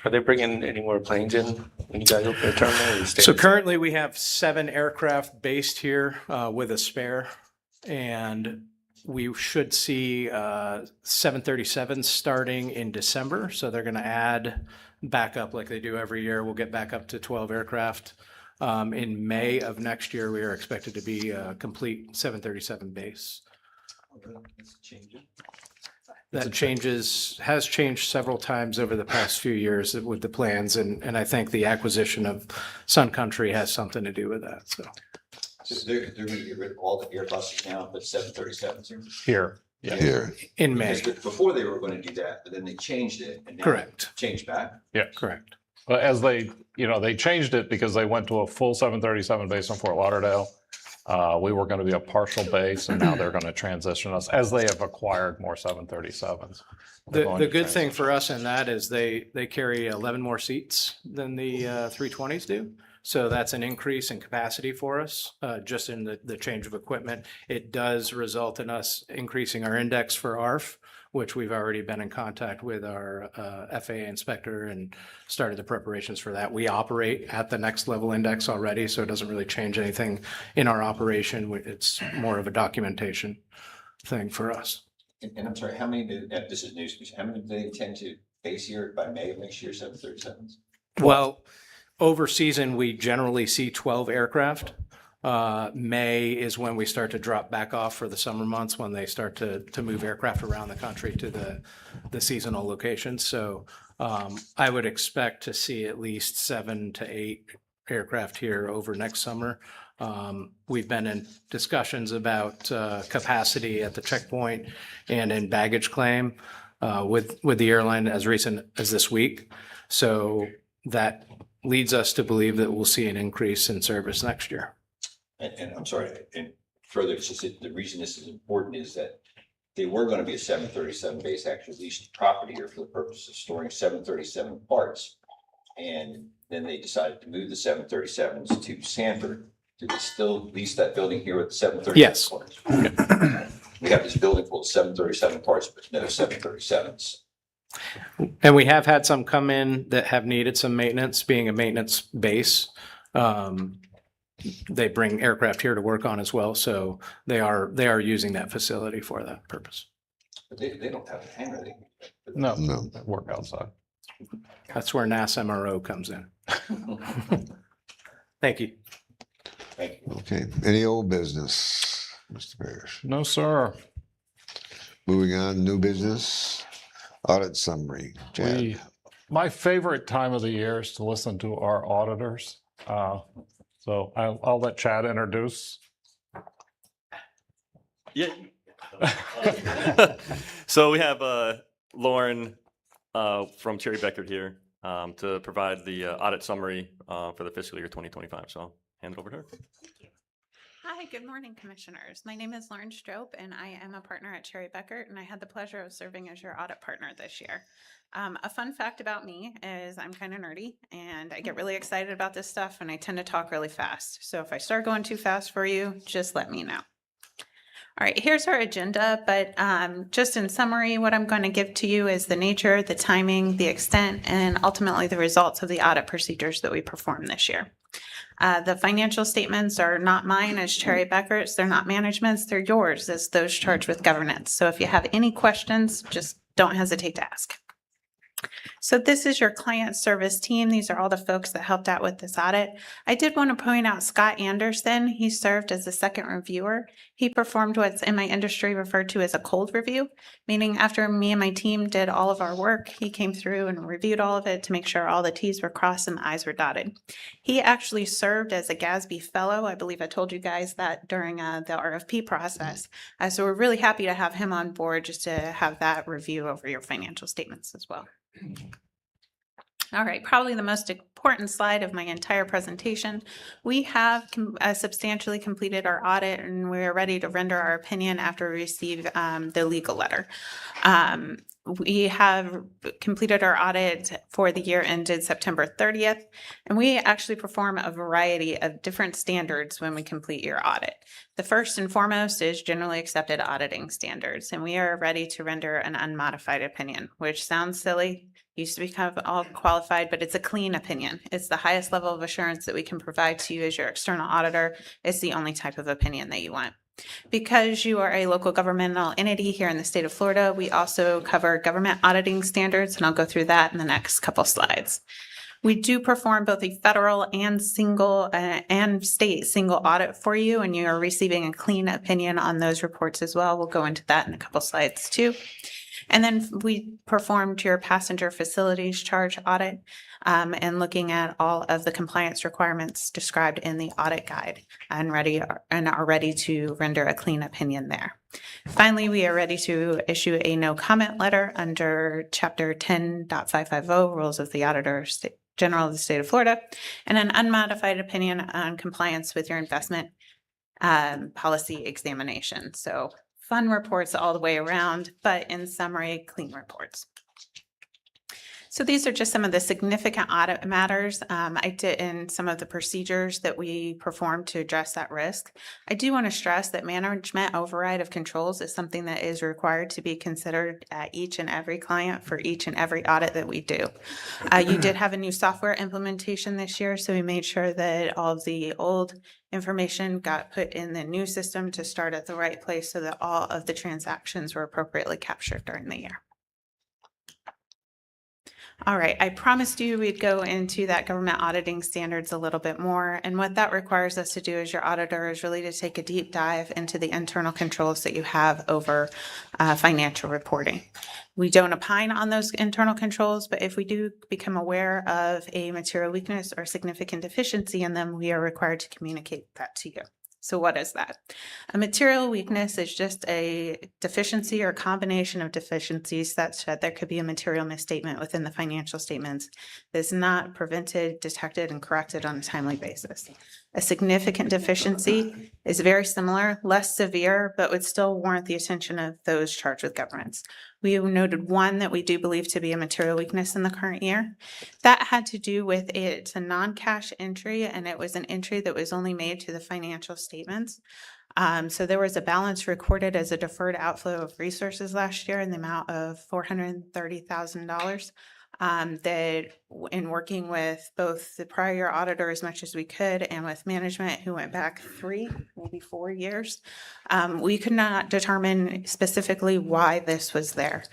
Are they bringing any more planes in when you guys open the terminal? Or you stay
So
the same?
currently we have 7 aircraft based here with a spare, and we should see 737s starting in December. So they're going to add back up like they do every year. We'll get back up to 12 aircraft. In May of next year, we are expected to be a complete 737 base. That has changed several times over the past few years with the plans, and I think the acquisition of Sun Country has something to do with that. So
So they're going to get rid of all the Airbuses now, but 737s here?
Here,
here.
In May.
Because before they were going to do that, but then they changed it. And now
Correct.
Changed back.
Correct.
But as they, they changed it because they went to a full 737 base in Fort Lauderdale. We were going to be a partial base, and now they're going to transition us as they have acquired more 737s. They're going
The
to
good thing
transition.
for us in that is they carry 11 more seats than the 320s do. So that's an increase in capacity for us, just in the change of equipment. It does result in us increasing our index for ARF, which we've already been in contact with our FAA inspector and started the preparations for that. We operate at the next level index already, so it doesn't really change anything in our operation. It's more of a documentation thing for us.
And I'm sorry, how many, this is news, how many do they intend to base here by May of next year, 737s?
Well, over season, we generally see 12 aircraft. May is when we start to drop back off for the summer months, when they start to move aircraft around the country to the seasonal locations. So I would expect to see at least 7 to 8 aircraft here over next summer. We've been in discussions about capacity at the checkpoint and in baggage claim with the airline as recent as this week. So that leads us to believe that we'll see an increase in service next year.
And I'm sorry, and further, it's just that the reason this is important is that they were going to be a 737 base, actually leased property here for the purpose of storing 737 parts. And then they decided to move the 737s to Sanford. Do they still lease that building here with the 737
Yes.
parts? We have this building full of 737 parts, but no 737s.
And we have had some come in that have needed some maintenance, being a maintenance base. They bring aircraft here to work on as well, so they are using that facility for that purpose.
But they don't have a hangar.
No,
No.
they work outside.
That's where NASA MRO comes in. Thank you.
Thank you.
Okay, any old business, Mr. Parrish?
No, sir.
Moving on, new business, audit summary. Chad?
My favorite time of the year is to listen to our auditors. So I'll let Chad introduce.
Yeah. So we have Lauren from Cherry Beckert here to provide the audit summary for the fiscal year 2025. So I'll hand it over to her.
Hi, good morning, Commissioners. My name is Lauren Strope, and I am a partner at Cherry Beckert, and I had the pleasure of serving as your audit partner this year. A fun fact about me is I'm kind of nerdy, and I get really excited about this stuff, and I tend to talk really fast. So if I start going too fast for you, just let me know. All right, here's our agenda, but just in summary, what I'm going to give to you is the nature, the timing, the extent, and ultimately the results of the audit procedures that we performed this year. The financial statements are not mine as Cherry Beckert's. They're not management's. They're yours as those charged with governance. So if you have any questions, just don't hesitate to ask. So this is your client service team. These are all the folks that helped out with this audit. I did want to point out Scott Anderson. He served as the second reviewer. He performed what's in my industry referred to as a cold review, meaning after me and my team did all of our work, he came through and reviewed all of it to make sure all the T's were crossed and the I's were dotted. He actually served as a GASB fellow. I believe I told you guys that during the RFP process. So we're really happy to have him on board just to have that review over your financial statements as well. All right, probably the most important slide of my entire presentation. We have substantially completed our audit, and we're ready to render our opinion after we receive the legal letter. We have completed our audit for the year ended September 30th, and we actually perform a variety of different standards when we complete your audit. The first and foremost is generally accepted auditing standards, and we are ready to render an unmodified opinion, which sounds silly. Used to become all qualified, but it's a clean opinion. It's the highest level of assurance that we can provide to you as your external auditor. It's the only type of opinion that you want. Because you are a local governmental entity here in the state of Florida, we also cover government auditing standards, and I'll go through that in the next couple slides. We do perform both a federal and state single audit for you, and you are receiving a clean opinion on those reports as well. We'll go into that in a couple slides too. And then we performed your passenger facilities charge audit and looking at all of the compliance requirements described in the audit guide and are ready to render a clean opinion there. Finally, we are ready to issue a no comment letter under Chapter 10.550 Rules of the Auditor General of the State of Florida, and an unmodified opinion on compliance with your investment policy examination. So fun reports all the way around, but in summary, clean reports. So these are just some of the significant audit matters I did in some of the procedures that we performed to address that risk. I do want to stress that management override of controls is something that is required to be considered at each and every client for each and every audit that we do. You did have a new software implementation this year, so we made sure that all of the old information got put in the new system to start at the right place so that all of the transactions were appropriately captured during the year. All right, I promised you we'd go into that government auditing standards a little bit more. And what that requires us to do as your auditor is really to take a deep dive into the internal controls that you have over financial reporting. We don't opine on those internal controls, but if we do become aware of a material weakness or significant deficiency in them, we are required to communicate that to you. So what is that? A material weakness is just a deficiency or combination of deficiencies such that there could be a material misstatement within the financial statements that is not prevented, detected, and corrected on a timely basis. A significant deficiency is very similar, less severe, but would still warrant the attention of those charged with governance. We noted one that we do believe to be a material weakness in the current year. That had to do with it's a non-cash entry, and it was an entry that was only made to the financial statements. So there was a balance recorded as a deferred outflow of resources last year in the amount of $430,000. That in working with both the prior year auditor as much as we could and with management who went back 3, maybe 4 years, we could not determine specifically why this was there.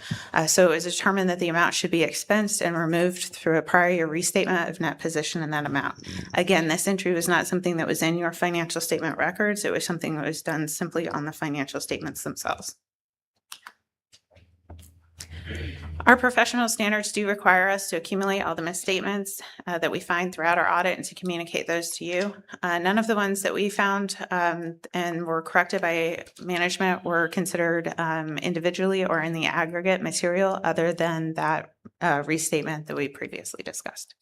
So it was determined that the amount should be expensed and removed through a prior year restatement of net position in that amount. Again, this entry was not something that was in your financial statement records. It was something that was done simply on the financial statements themselves. Our professional standards do require us to accumulate all the misstatements that we find throughout our audit and to communicate those to you. None of the ones that we found and were corrected by management were considered individually or in the aggregate material other than that restatement that we previously discussed.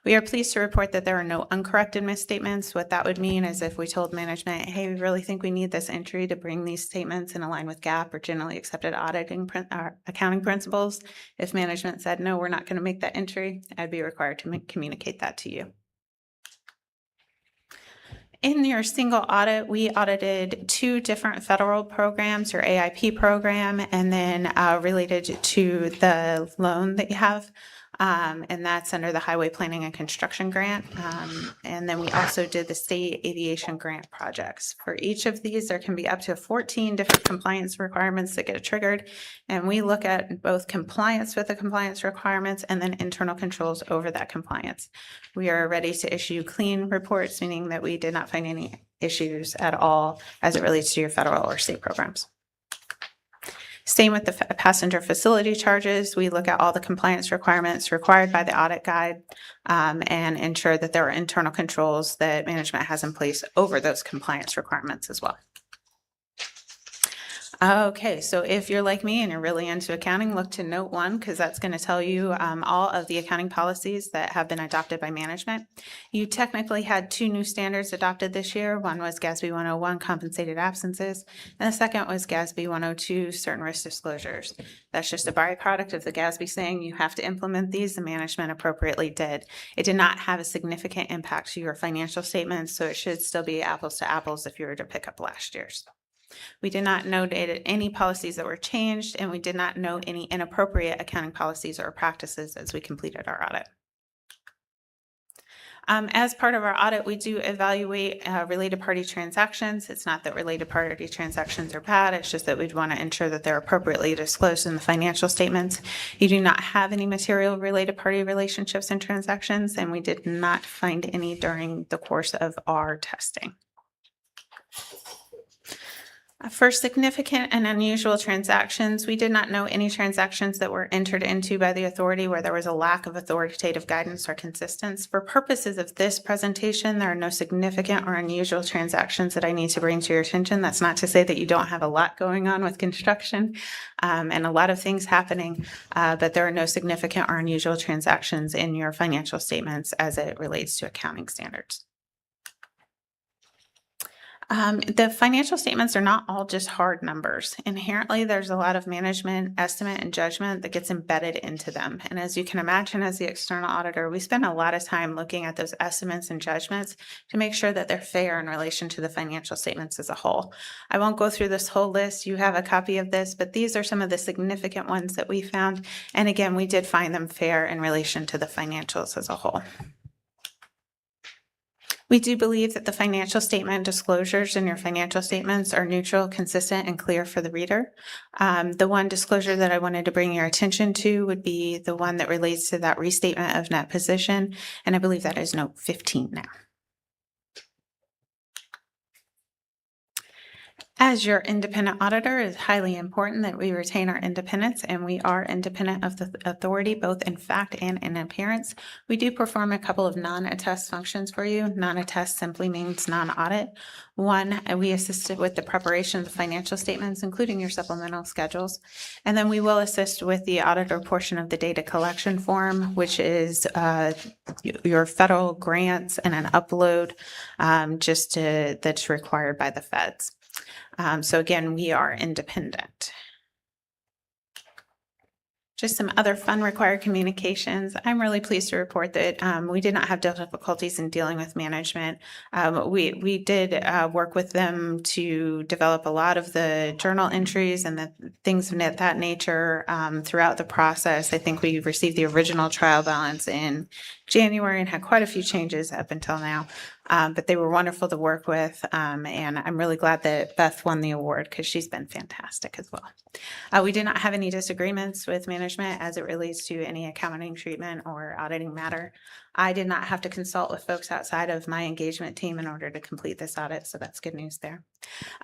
We are pleased to report that there are no uncorrected misstatements. What that would mean is if we told management, hey, we really think we need this entry to bring these statements in line with GAAP or generally accepted accounting principles. If management said, no, we're not going to make that entry, I'd be required to communicate that to you. In your single audit, we audited 2 different federal programs, your AIP program, and then related to the loan that you have. And that's under the Highway Planning and Construction Grant. And then we also did the State Aviation Grant projects. For each of these, there can be up to 14 different compliance requirements that get triggered. And we look at both compliance with the compliance requirements and then internal controls over that compliance. We are ready to issue clean reports, meaning that we did not find any issues at all as it relates to your federal or state programs. Same with the passenger facility charges. We look at all the compliance requirements required by the audit guide and ensure that there are internal controls that management has in place over those compliance requirements as well. Okay, so if you're like me and you're really into accounting, look to note 1 because that's going to tell you all of the accounting policies that have been adopted by management. You technically had 2 new standards adopted this year. One was GASB 101, compensated absences, and the second was GASB 102, certain risk disclosures. That's just a byproduct of the GASB saying you have to implement these. The management appropriately did. It did not have a significant impact to your financial statements, so it should still be apples to apples if you were to pick up last year's. We did not note any policies that were changed, and we did not note any inappropriate accounting policies or practices as we completed our audit. As part of our audit, we do evaluate related party transactions. It's not that related party transactions are bad. It's just that we'd want to ensure that they're appropriately disclosed in the financial statements. You do not have any material related party relationships and transactions, and we did not find any during the course of our testing. For significant and unusual transactions, we did not know any transactions that were entered into by the authority where there was a lack of authoritative guidance or consistency. For purposes of this presentation, there are no significant or unusual transactions that I need to bring to your attention. That's not to say that you don't have a lot going on with construction and a lot of things happening, but there are no significant or unusual transactions in your financial statements as it relates to accounting standards. The financial statements are not all just hard numbers. Inherently, there's a lot of management, estimate, and judgment that gets embedded into them. And as you can imagine, as the external auditor, we spend a lot of time looking at those estimates and judgments to make sure that they're fair in relation to the financial statements as a whole. I won't go through this whole list. You have a copy of this, but these are some of the significant ones that we found. And again, we did find them fair in relation to the financials as a whole. We do believe that the financial statement disclosures in your financial statements are neutral, consistent, and clear for the reader. The one disclosure that I wanted to bring your attention to would be the one that relates to that restatement of net position, and I believe that is note 15 now. As your independent auditor, it is highly important that we retain our independence, and we are independent of the authority, both in fact and in appearance. We do perform a couple of non-attest functions for you. Non-attest simply means non-audit. One, we assisted with the preparation of the financial statements, including your supplemental schedules. And then we will assist with the auditor portion of the data collection form, which is your federal grants and an upload that's required by the feds. So again, we are independent. Just some other fun required communications. I'm really pleased to report that we did not have difficulties in dealing with management. We did work with them to develop a lot of the journal entries and the things of that nature throughout the process. I think we received the original trial balance in January and had quite a few changes up until now. But they were wonderful to work with, and I'm really glad that Beth won the award because she's been fantastic as well. We did not have any disagreements with management as it relates to any accounting treatment or auditing matter. I did not have to consult with folks outside of my engagement team in order to complete this audit, so that's good news there.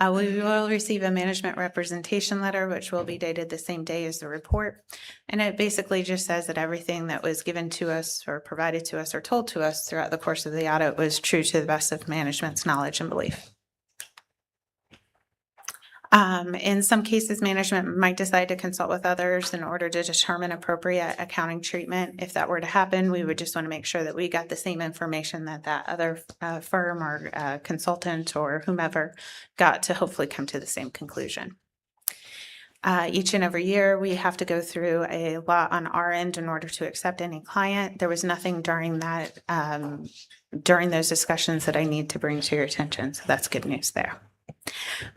We will receive a management representation letter, which will be dated the same day as the report. And it basically just says that everything that was given to us or provided to us or told to us throughout the course of the audit was true to the best of management's knowledge and belief. In some cases, management might decide to consult with others in order to determine appropriate accounting treatment. If that were to happen, we would just want to make sure that we got the same information that that other firm or consultant or whomever got to hopefully come to the same conclusion. Each and every year, we have to go through a lot on our end in order to accept any client. There was nothing during that, during those discussions that I need to bring to your attention. So that's good news there.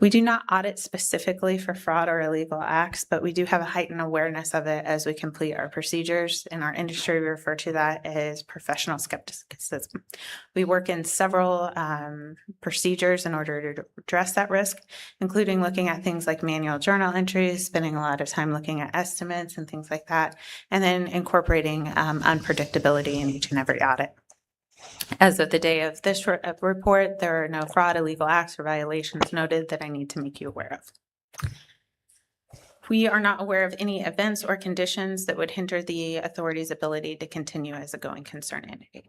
We do not audit specifically for fraud or illegal acts, but we do have a heightened awareness of it as we complete our procedures. In our industry, we refer to that as professional skepticism. We work in several procedures in order to address that risk, including looking at things like manual journal entries, spending a lot of time looking at estimates and things like that, and then incorporating unpredictability in each and every audit. As of the day of this report, there are no fraud, illegal acts, or violations noted that I need to make you aware of. We are not aware of any events or conditions that would hinder the authority's ability to continue as a going concern entity.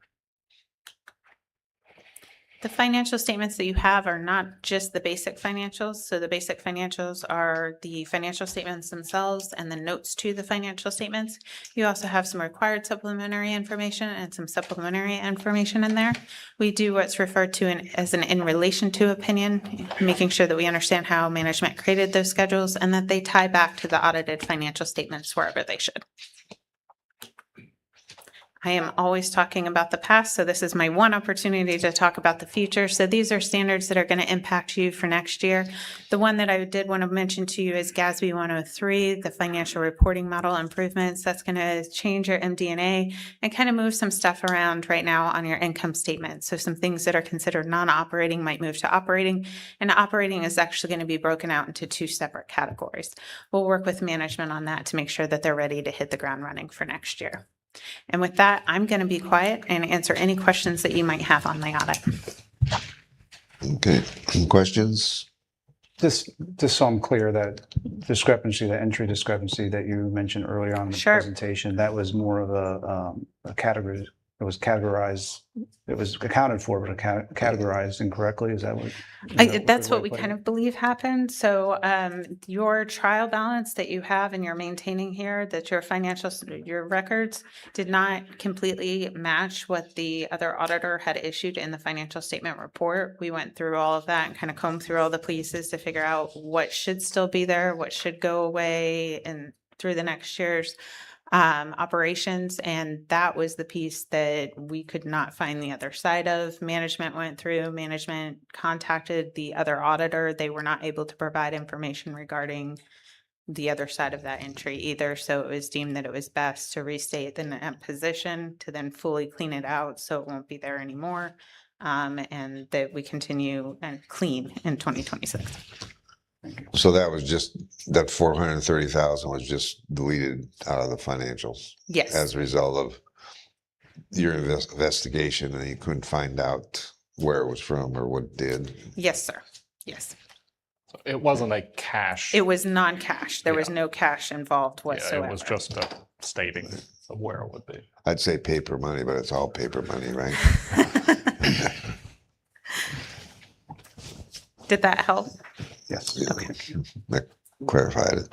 The financial statements that you have are not just the basic financials. So the basic financials are the financial statements themselves and the notes to the financial statements. You also have some required supplementary information and some supplementary information in there. We do what's referred to as an in relation to opinion, making sure that we understand how management created those schedules and that they tie back to the audited financial statements wherever they should. I am always talking about the past, so this is my one opportunity to talk about the future. So these are standards that are going to impact you for next year. The one that I did want to mention to you is GASB 103, the financial reporting model improvements. That's going to change your MD&A and kind of move some stuff around right now on your income statement. So some things that are considered non-operating might move to operating, and operating is actually going to be broken out into two separate categories. We'll work with management on that to make sure that they're ready to hit the ground running for next year. And with that, I'm going to be quiet and answer any questions that you might have on the audit.
Okay, any questions?
Just so I'm clear, that discrepancy, that entry discrepancy that you mentioned earlier on in the
Sure.
presentation, that was more of a category. It was categorized, it was accounted for, but categorized incorrectly. Is that what?
That's what we kind of believe happened. So your trial balance that you have and you're maintaining here, that your records did not completely match what the other auditor had issued in the financial statement report. We went through all of that and kind of combed through all the pieces to figure out what should still be there, what should go away, and through the next year's operations. And that was the piece that we could not find the other side of. Management contacted the other auditor. They were not able to provide information regarding the other side of that entry either. So it was deemed that it was best to restate the net position to then fully clean it out so it won't be there anymore. And that we continue and clean in 2026.
So that was just, that 430,000 was just deleted out of the financials
Yes.
as a result of your investigation, and you couldn't find out where it was from or what it did.
Yes, sir. Yes.
It wasn't a cash.
It was non-cash. There was no cash involved
Yeah,
whatsoever.
it was just a stating of where it would be.
I'd say paper money, but it's all paper money, right?
Did that help?
Yes.
That clarified it.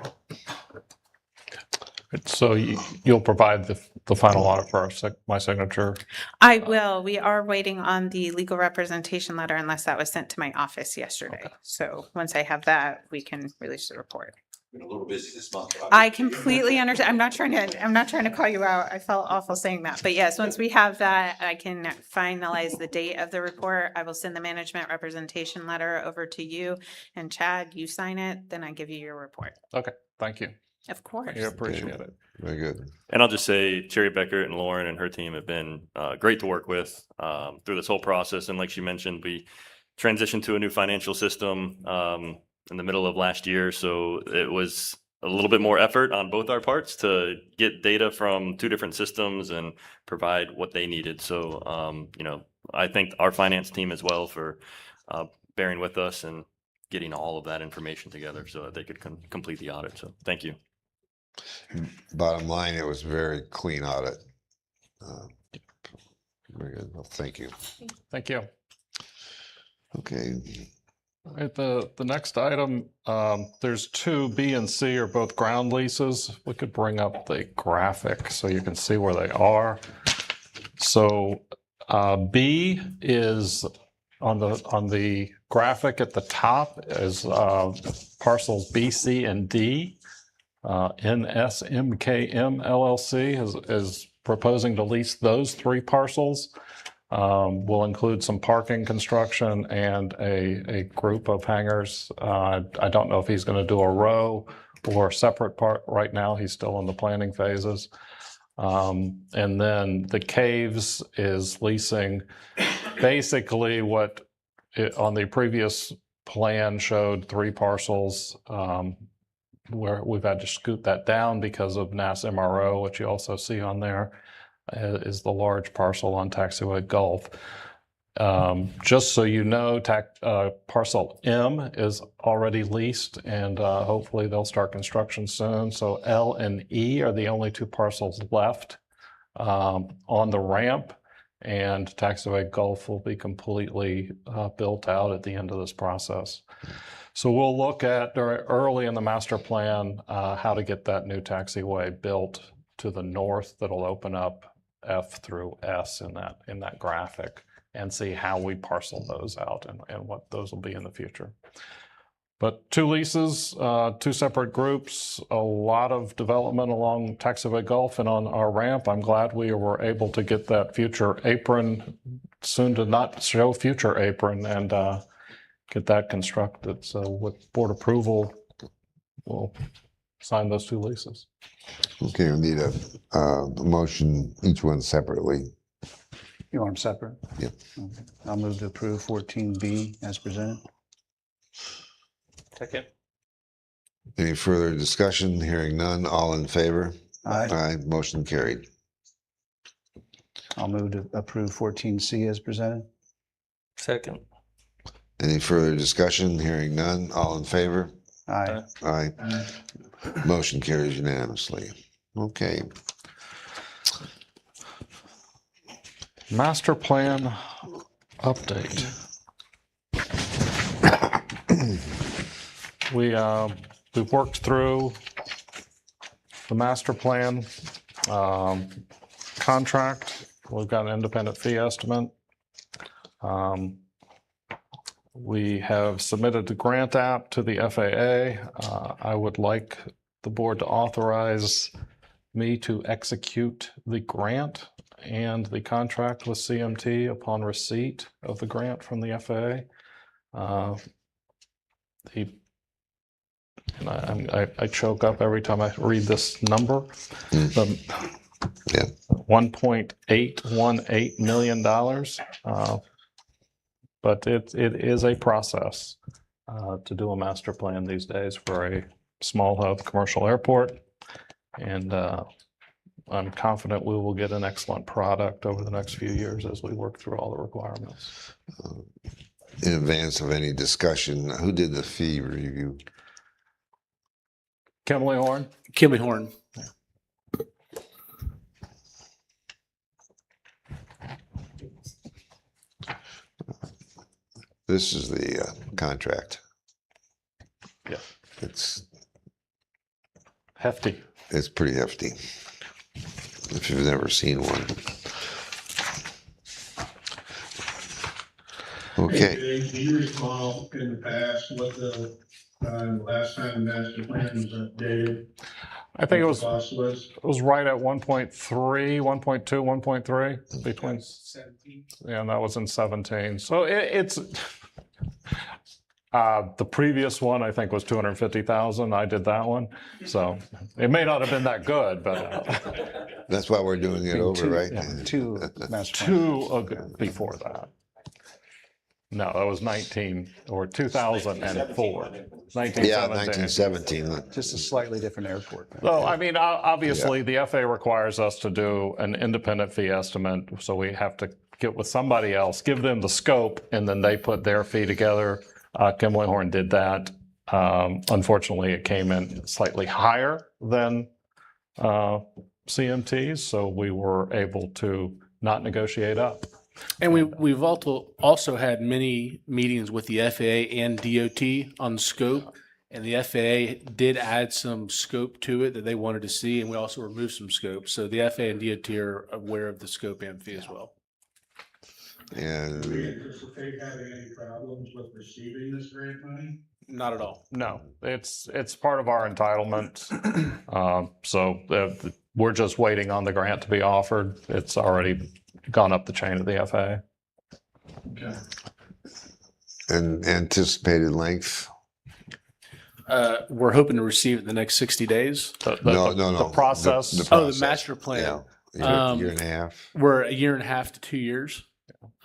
So you'll provide the final audit for my signature?
I will. We are waiting on the legal representation letter unless that was sent to my office yesterday.
Okay.
So once I have that, we can release the report.
Been a little busy this month.
I completely understand. I'm not trying to call you out. I felt awful saying that. But yes, once we have that, I can finalize the date of the report. I will send the management representation letter over to you. And Chad, you sign it, then I give you your report.
Okay, thank you.
Of course.
I appreciate it.
Very good.
And I'll just say Cherry Beckert and Lauren and her team have been great to work with through this whole process. And like she mentioned, we transitioned to a new financial system in the middle of last year. So it was a little bit more effort on both our parts to get data from two different systems and provide what they needed. So, I thank our finance team as well for bearing with us and getting all of that information together so that they could complete the audit. So thank you.
Bottom line, it was a very clean audit. Very good. Well, thank you.
Thank you.
Okay.
All right, the next item, there's two, B and C are both ground leases. We could bring up the graphic so you can see where they are. So B is on the graphic at the top is parcels B, C, and D. NSMKM LLC is proposing to lease those three parcels. Will include some parking construction and a group of hangars. I don't know if he's going to do a row or separate part right now. He's still in the planning phases. And then the Caves is leasing basically what on the previous plan showed three parcels where we've had to scoot that down because of NAS MRO, which you also see on there. Is the large parcel on Taxiway Gulf. Just so you know, parcel M is already leased and hopefully they'll start construction soon. So L and E are the only two parcels left on the ramp, and Taxiway Gulf will be completely built out at the end of this process. So we'll look at early in the master plan how to get that new taxiway built to the north that'll open up F through S in that graphic, and see how we parcel those out and what those will be in the future. But two leases, two separate groups, a lot of development along Taxiway Gulf and on our ramp. I'm glad we were able to get that future apron, soon to not show future apron, and get that constructed. So with board approval, we'll sign those two leases.
Okay, we need a motion, each one separately.
You want them separate?
Yep.
Okay. I'll move to approve 14B as presented.
Second.
Any further discussion? Hearing none, all in favor?
Aye.
Aye, motion carried.
I'll move to approve 14C as presented.
Second.
Any further discussion? Hearing none. All in favor?
Aye.
Aye. Motion carries unanimously. Okay.
Master plan update. We've worked through the master plan contract. We've got an independent fee estimate. We have submitted the grant app to the FAA. I would like the board to authorize me to execute the grant and the contract with CMT upon receipt of the grant from the FAA. And I choke up every time I read this number.
Yeah.
$1.818 million. But it is a process to do a master plan these days for a small hub commercial airport. And I'm confident we will get an excellent product over the next few years as we work through all the requirements.
In advance of any discussion, who did the fee review?
Kimberly Horn?
Kimley Horn.
This is the contract.
Yeah.
It's
Hefty.
pretty hefty. If you've never seen one. Okay.
Hey, do you recall in the past what the last time the master plan was updated?
I think
what the cost was?
right at 1.3, 1.2, 1.3 between.
17.
Yeah, and that was in 17. So it's the previous one I think was 250,000. I did that one, so it may not have been that good, but
That's why we're doing it over, right?
Two master plans.
two before that. No, that was 19 or 2004. 1917.
Yeah, 1917.
Just a slightly different airport.
So, I mean, obviously, the FAA requires us to do an independent fee estimate, so we have to get with somebody else, give them the scope, and then they put their fee together. Kimberly Horn did that. Unfortunately, it came in slightly higher than CMT's, so we were able to not negotiate up.
And we've also had many meetings with the FAA and DOT on scope, and the FAA did add some scope to it that they wanted to see, and we also removed some scope. So the FAA and DOT are aware of the scope and fee as well.
And
Do we anticipate having any problems with receiving this grant money?
Not at all.
No, it's part of our entitlement. So we're just waiting on the grant to be offered. It's already gone up the chain of the FAA.
Okay.
and anticipated length?
We're hoping to receive it in the next 60 days.
No.
The process.
The
Oh,
process.
the master plan.
Yeah. Year and a half.
We're a year and a half to 2 years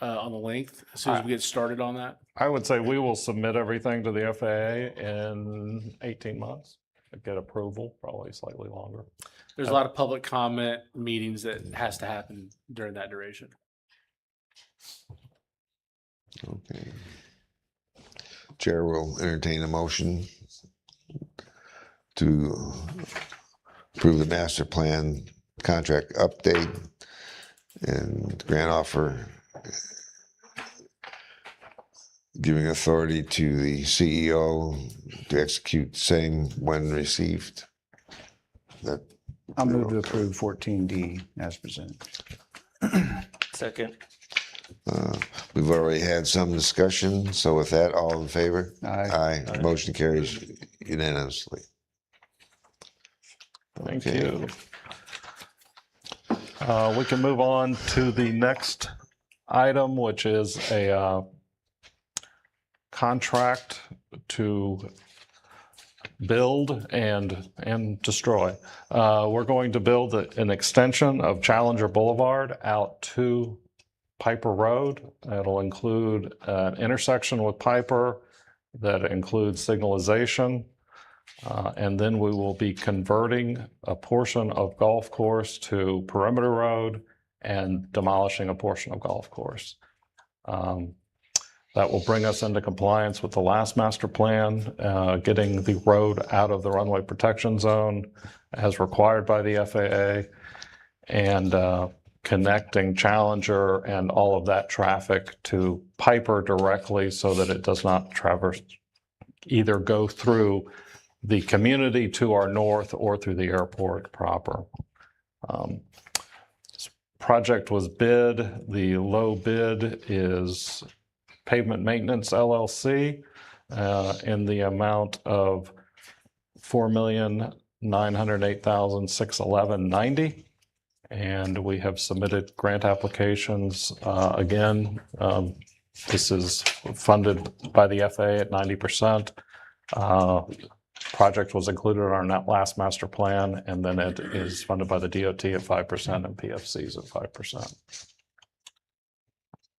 on the length. As soon as we get started on that.
I would say we will submit everything to the FAA in 18 months. Get approval, probably slightly longer.
There's a lot of public comment meetings that has to happen during that duration.
Okay. Chair will entertain a motion to approve the master plan contract update and grant offer, giving authority to the CEO to execute same when received. That
I'll move to approve 14D as presented.
Second.
we've already had some discussion, so with that, all in favor?
Aye.
Aye. Motion carries unanimously.
Thank
Okay.
you. We can move on to the next item, which is a contract to build and destroy. We're going to build an extension of Challenger Boulevard out to Piper Road. It'll include an intersection with Piper that includes signalization. And then we will be converting a portion of golf course to perimeter road and demolishing a portion of golf course. That will bring us into compliance with the last master plan, getting the road out of the runway protection zone as required by the FAA, and connecting Challenger and all of that traffic to Piper directly so that it does not either go through the community to our north or through the airport proper. This project was bid. The low bid is Pavement Maintenance LLC in the amount of $4,908,611.90. And we have submitted grant applications. Again, this is funded by the FAA at 90%. Project was included in our last master plan, and then it is funded by the DOT at 5% and PFCs at 5%.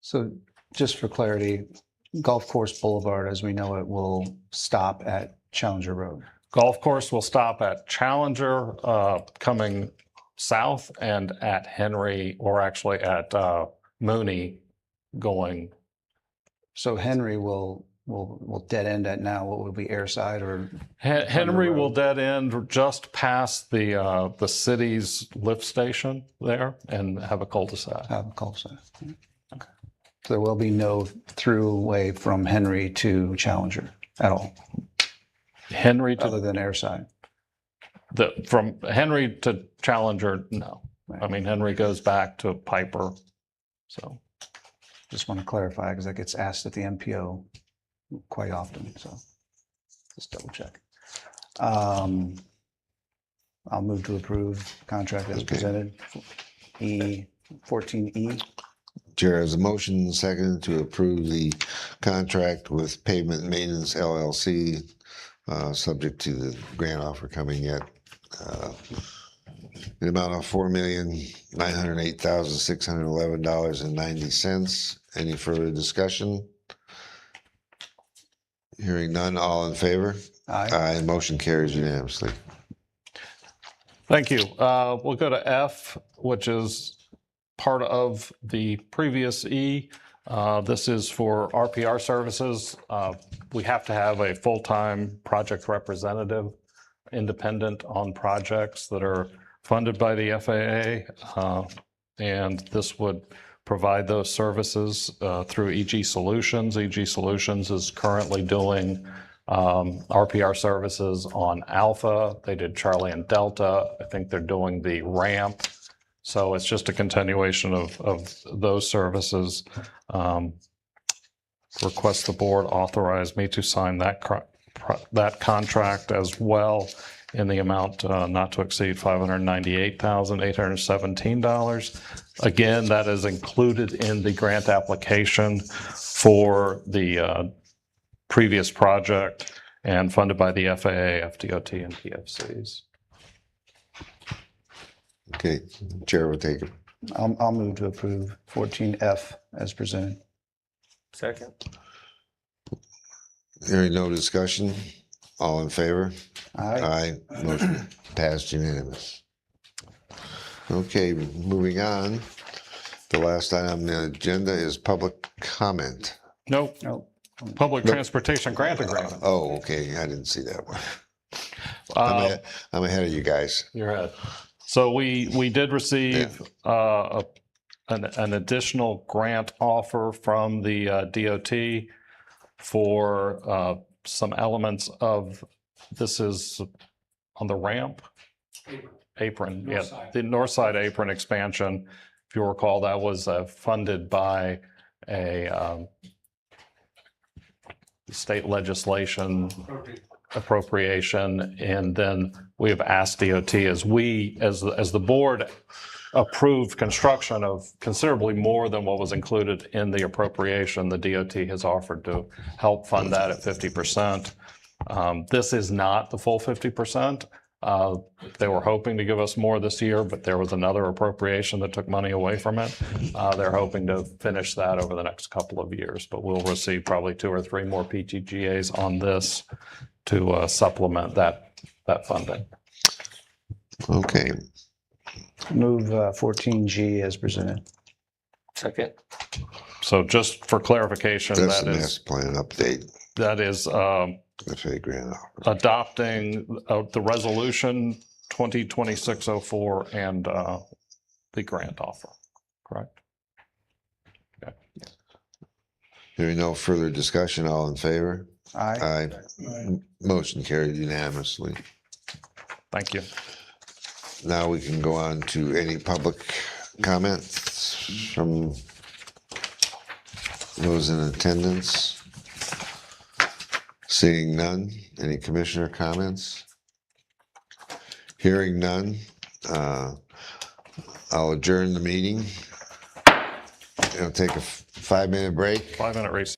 So just for clarity, Golf Course Boulevard, as we know it, will stop at Challenger Road.
Golf course will stop at Challenger coming south, and at Henry, or actually at Mooney going.
So Henry will dead end at now, what would be Airside or?
Henry will dead end just past the city's lift station there and have a cul-de-sac.
Have a cul-de-sac. Okay. So there will be no throughway from Henry to Challenger at all,
Henry to
other than Airside.
from Henry to Challenger, no.
Right.
I mean, Henry goes back to Piper, so.
Just want to clarify because that gets asked at the MPO quite often, so just double check. I'll move to approve contract as presented. 14E.
Chair has a motion second to approve the contract with Pavement Maintenance LLC, subject to the grant offer coming yet. The amount of $4,908,611.90. Any further discussion? Hearing none, all in favor?
Aye.
Aye, motion carries unanimously.
Thank you. We'll go to F, which is part of the previous E. This is for RPR services. We have to have a full-time project representative, independent on projects that are funded by the FAA. And this would provide those services through EG Solutions. EG Solutions is currently doing RPR services on Alpha. They did Charlie and Delta. I think they're doing the ramp. So it's just a continuation of those services. Request the board authorize me to sign that contract as well in the amount not to exceed $598,817. Again, that is included in the grant application for the previous project and funded by the FAA, FDOT, and PFCs.
Okay, Chair will take it.
I'll move to approve 14F as presented.
Second.
Hearing no discussion, all in favor?
Aye.
Aye, motion passed unanimous. Okay, moving on. The last item on the agenda is public comment.
Nope.
Nope.
Public transportation grant agreement.
Oh, okay, I didn't see that one.
Um,
I'm ahead of you guys.
You're ahead. So we did receive an additional grant offer from the DOT for some elements of, this is on the ramp? Apron, yeah, the north side apron expansion. If you recall, that was funded by a state legislation appropriation, and then we have asked DOT as the board approved construction of considerably more than what was included in the appropriation. The DOT has offered to help fund that at 50%. This is not the full 50%. They were hoping to give us more this year, but there was another appropriation that took money away from it. They're hoping to finish that over the next couple of years, but we'll receive probably 2 or 3 more PTGAs on this to supplement that funding.
Okay,
Move 14G as presented.
Second.
So just for clarification,
That's
that
the
is,
master plan update,
the
FA grant offer.
adopting the resolution 2026-04 and the grant offer, correct?
Hearing no further discussion, all in favor?
Aye.
Aye.
Aye.
Motion carried unanimously.
Thank you.
Now we can go on to any public comments from those in attendance. Seeing none. Any commissioner comments? Hearing none. I'll adjourn the meeting. Take a 5-minute break.
5-minute recess.